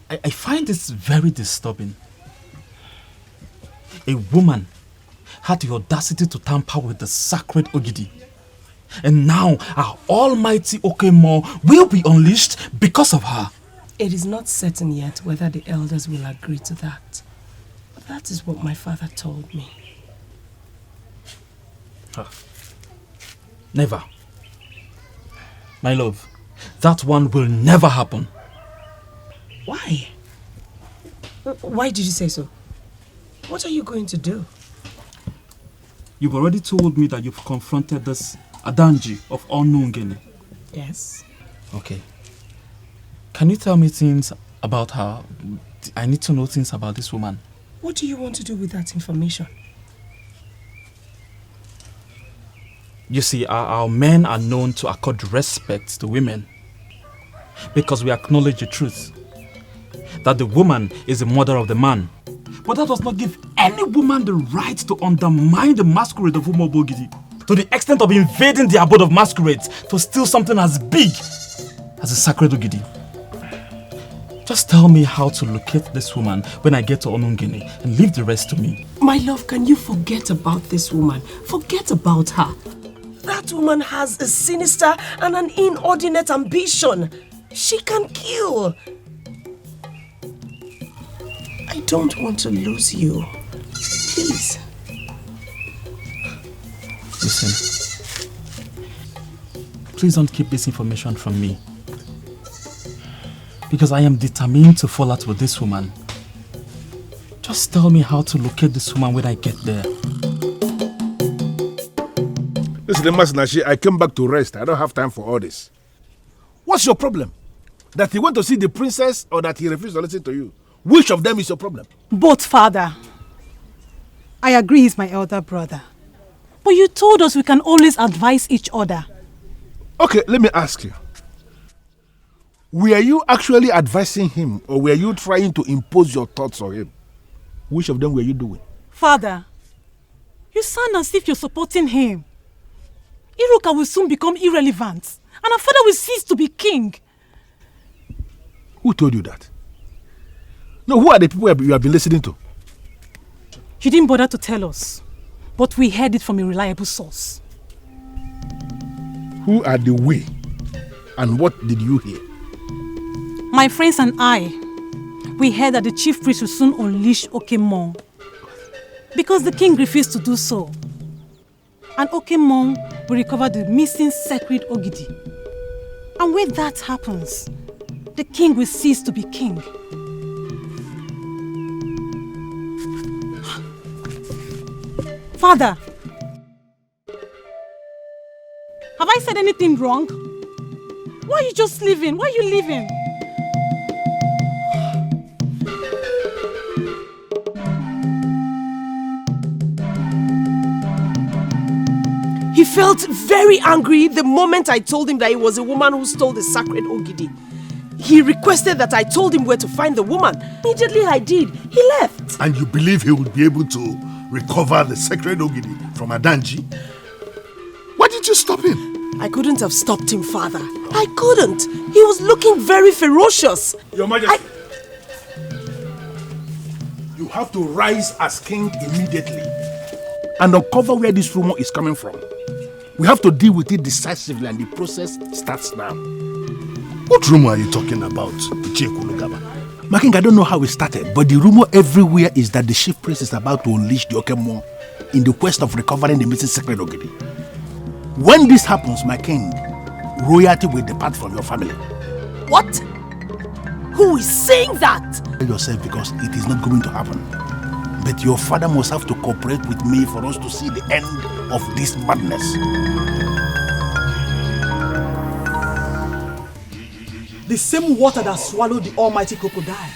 I find this very disturbing. A woman had the audacity to tamper with the sacred Ogidi. And now our almighty Okemmoa will be unleashed because of her. It is not certain yet whether the elders will agree to that. That is what my father told me. Never. My love, that one will never happen. Why? Why did you say so? What are you going to do? You've already told me that you've confronted this Adanji of unknown Guinea. Yes. Okay. Can you tell me things about her? I need to know things about this woman. What do you want to do with that information? You see, our men are known to accord respect to women because we acknowledge the truth that the woman is the mother of the man. But that does not give any woman the right to undermine the masquerade of Umobogidi to the extent of invading the abode of masquerades to steal something as big as a sacred Ogidi. Just tell me how to locate this woman when I get to Onungini and leave the rest to me. My love, can you forget about this woman? Forget about her. That woman has a sinister and an inordinate ambition. She can kill. I don't want to lose you. Please. Listen. Please don't keep this information from me. Because I am determined to fall out with this woman. Just tell me how to locate this woman when I get there. Listen, Masnashi, I came back to rest. I don't have time for all this. What's your problem? That he went to see the princess or that he refused to listen to you? Which of them is your problem? Both, Father. I agree he's my elder brother. But you told us we can always advise each other. Okay, let me ask you. Were you actually advising him or were you trying to impose your thoughts on him? Which of them were you doing? Father, you sound as if you're supporting him. Iruka will soon become irrelevant and our father will cease to be king. Who told you that? No, who are the people you have been listening to? You didn't bother to tell us, but we heard it from a reliable source. Who are the we? And what did you hear? My friends and I, we heard that the chief priest will soon unleash Okemon because the king refused to do so. And Okemon will recover the missing sacred Ogidi. And when that happens, the king will cease to be king. Father, have I said anything wrong? Why are you just leaving? Why are you leaving? He felt very angry the moment I told him that it was a woman who stole the sacred Ogidi. He requested that I told him where to find the woman. Immediately I did. He left. And you believe he would be able to recover the sacred Ogidi from Adanji? Why did you stop him? I couldn't have stopped him, Father. I couldn't. He was looking very ferocious. Your Majesty. You have to rise as king immediately and uncover where this rumor is coming from. We have to deal with it decisively and the process starts now. What rumor are you talking about, Ichekulugaba? My king, I don't know how it started, but the rumor everywhere is that the chief priest is about to unleash the Okemon in the quest of recovering the missing sacred Ogidi. When this happens, my king, royalty will depart from your family. What? Who is saying that? Tell yourself because it is not going to happen. But your father must have to cooperate with me for us to see the end of this madness. The same water that swallowed the almighty crocodile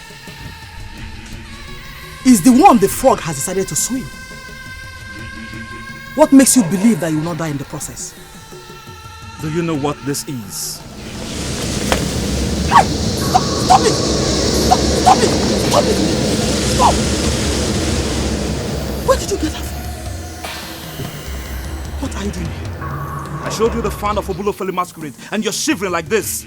is the one the frog has decided to swim. What makes you believe that you will not die in the process? Do you know what this is? Hey! Stop it! Stop it! Stop it! Stop! Where did you get that from? What are you doing? I showed you the fan of Obulofeli masquerade and you're shivering like this.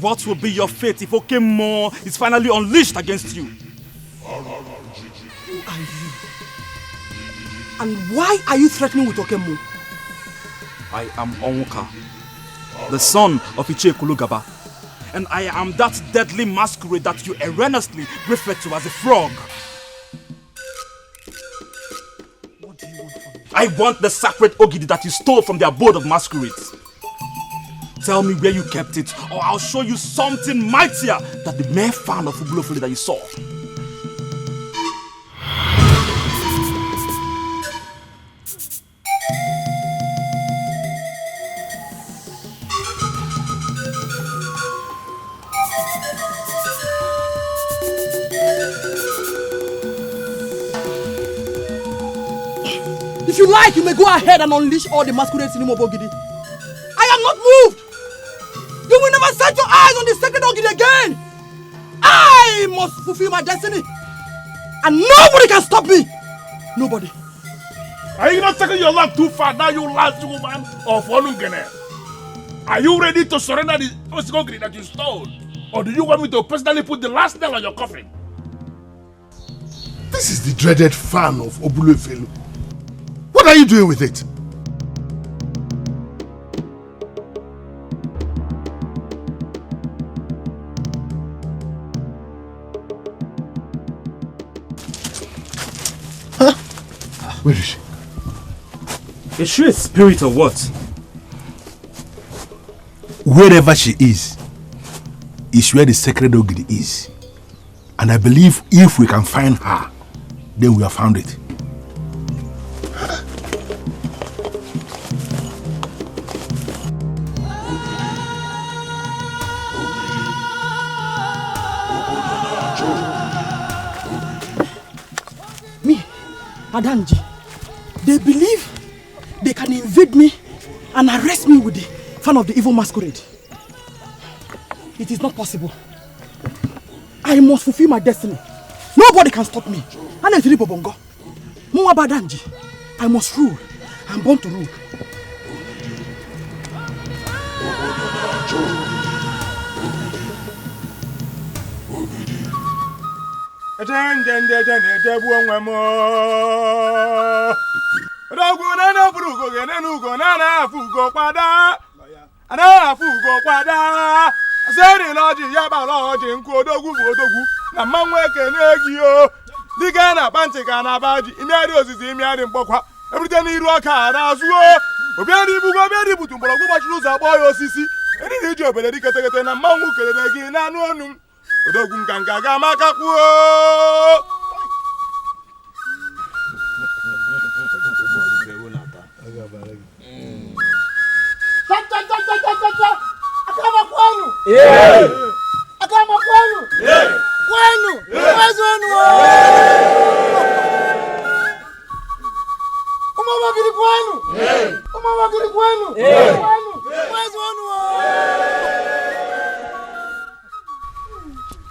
What will be your fate if Okemon is finally unleashed against you? Who are you? And why are you threatening with Okemon? I am Onwuka, the son of Ichekulugaba, and I am that deadly masquerade that you erroneously refer to as a frog. What do you want from me? I want the sacred Ogidi that you stole from the abode of masquerades. tell me where you kept it, or I'll show you something mightier than the mere fan of Ubulofele that you saw. If you like, you may go ahead and unleash all the masquerades in Umobogidi. I am not moved. You will never set your eyes on the sacred Ogidi again. I must fulfill my destiny. And nobody can stop me. Nobody. Are you not taking your life too far now, you last woman of Onungene? Are you ready to surrender the Ogidi that you stole? Or do you want me to personally put the last nail on your coffin? This is the dreaded fan of Obulofelu. What are you doing with it? Huh? Where is she? Is she a spirit or what? Wherever she is where the sacred Ogidi is. And I believe if we can find her, then we have found it. Adanji, they believe they can invade me and arrest me with the fan of the evil masquerade. It is not possible. I must fulfill my destiny. Nobody can stop me. Adanji, I must rule. I'm born to rule.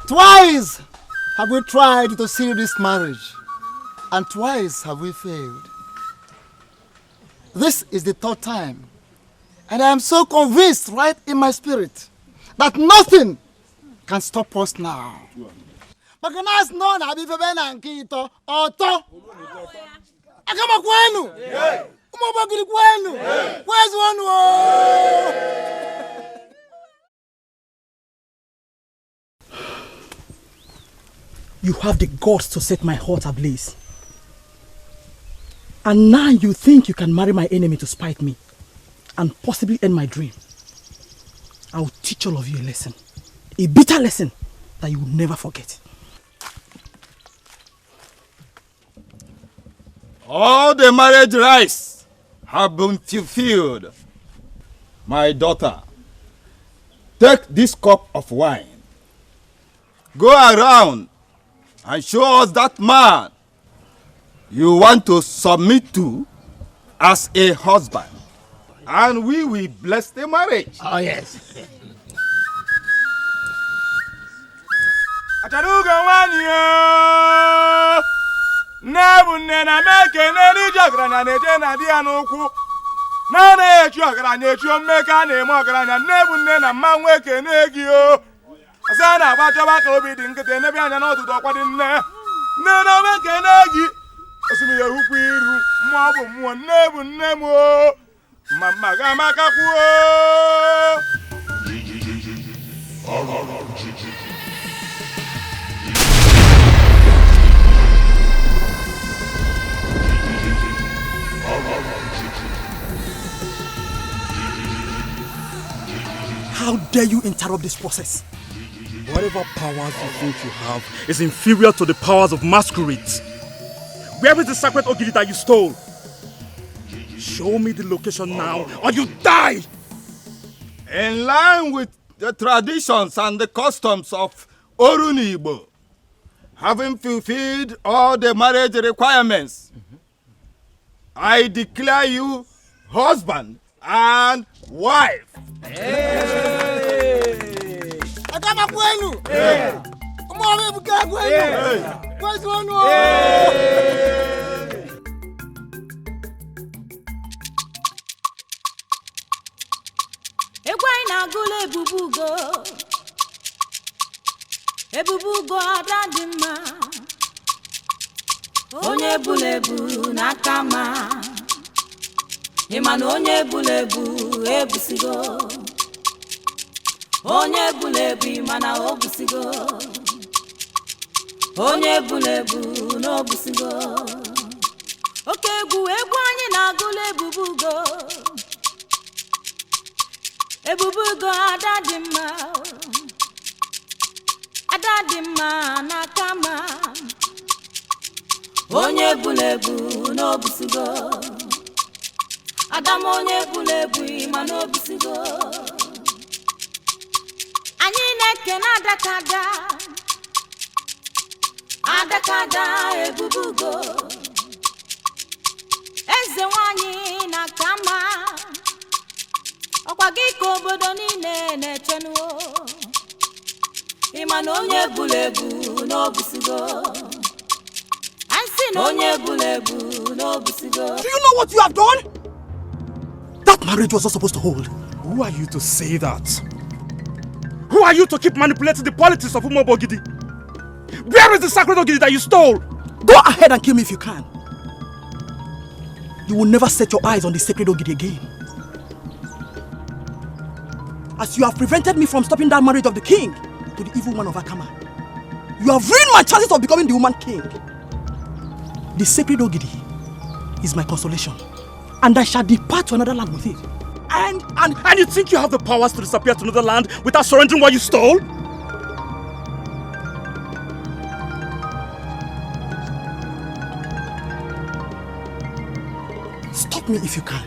Twice have we tried to seal this marriage, and twice have we failed. This is the third time, and I am so convinced right in my spirit that nothing can stop us now. Where's one? You have the guts to set my heart ablaze. And now you think you can marry my enemy to spite me and possibly end my dream. I will teach all of you a lesson. A bitter lesson that you will never forget. All the marriage rites have been fulfilled. My daughter, take this cup of wine. Go around and show us that man you want to submit to as a husband. And we will bless the marriage. Oh, yes. Asana bachaba klobi dinkete nebi anya na otuto kwadi nne na weke negi osimi ye hukwu iru mmụọ bụ mmụọ nne bụ nne m o mama ga maka kwuo dare you interrupt this process? Whatever powers you think you have is inferior to the powers of masquerades. Where is the sacred Ogidi that you stole? Show me the location now, or you die! In line with the traditions and the customs of Orunibo, having fulfilled all the marriage requirements, I declare you husband and wife. Ebubugo adadima onye bulebu nakama imana onye bulebu ebusigo onye bulebu imana obusigo onye bulebu no busigo oke egwu anyị na-agụla ebubugo adadima Adadima nakama onye bulebu n'obusigo Adam onye bulebu ima n'obusigo anyị na-ekene adakada ebubugo eze nwanyị nakama ọkwa gị ka obodo niile na-echenuo Imano onye bulebu no busigo. I see no onye bulebu no busigo. Do you know what you have done? That marriage was not supposed to hold. Who are you to say that? Who are you to keep manipulating the politics of Umobogidi? Where is the sacred Ogidi that you stole? Go ahead and kill me if you can. You will never set your eyes on the sacred Ogidi again. As you have prevented me from stopping that marriage of the king to the evil one of Akama, you have ruined my chances of becoming the woman king. The sacred Ogidi is my consolation, and I shall depart to another land with it. And you think you have the powers to disappear to another land without surrendering what you stole? Stop me if you can.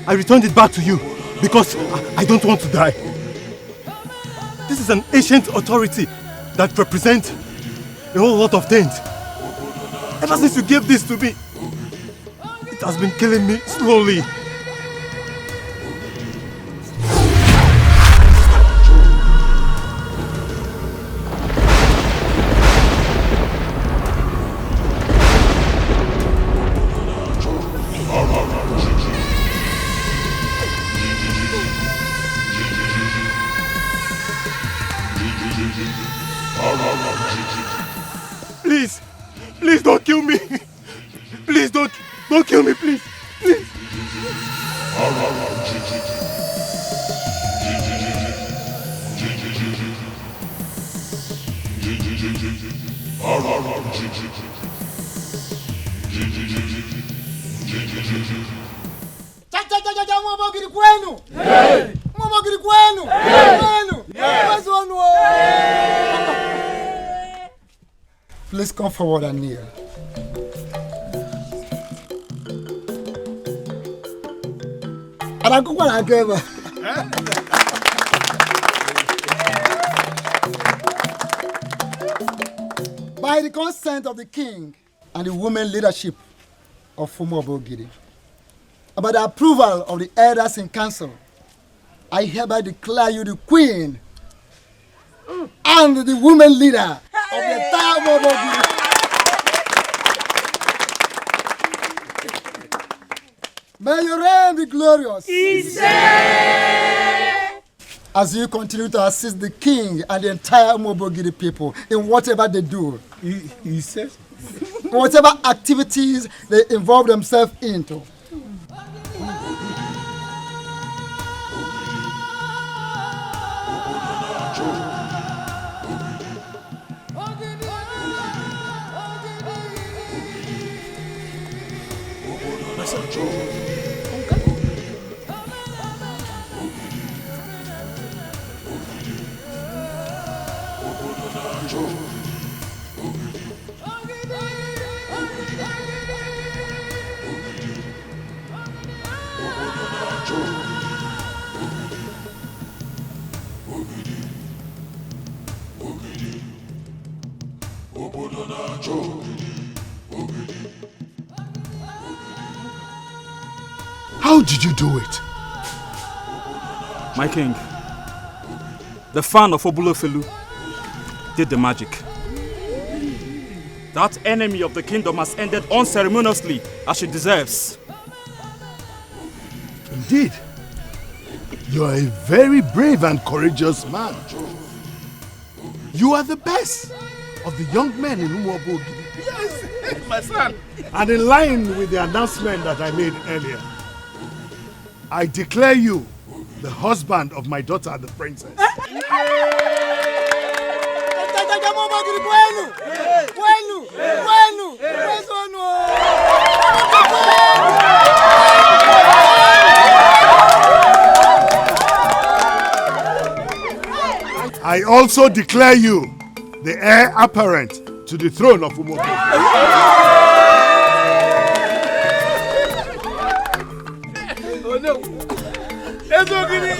I returned it back to you because I don't want to die. This is an ancient authority that represents a whole lot of things. Ever since you gave this to me, it has been killing me slowly. Please don't kill me. Please don't kill me, please. Please. Chacha, mwabogiri kwenu. Mwabogiri kwenu. Please come forward and kneel. By the consent of the king and the women leadership of Umobogidi, and by the approval of the elders in council, I hereby declare you the queen and the women leader of the entire Umobogidi. May your reign be glorious. As you continue to assist the king and the entire Umobogidi people in whatever they do. He says? Whatever activities they involve themselves into. How did you do it? My king, the fan of Obulofelu did the magic. That enemy of the kingdom has ended unceremoniously as she deserves. Indeed. You are a very brave and courageous man. You are the best of the young men in Umobogidi. Yes, my son. And in line with the announcement that I made earlier, I declare you the husband of my daughter, the princess. I also declare you the heir apparent to the throne of Umobogidi. Oh no! Let's go, Gini!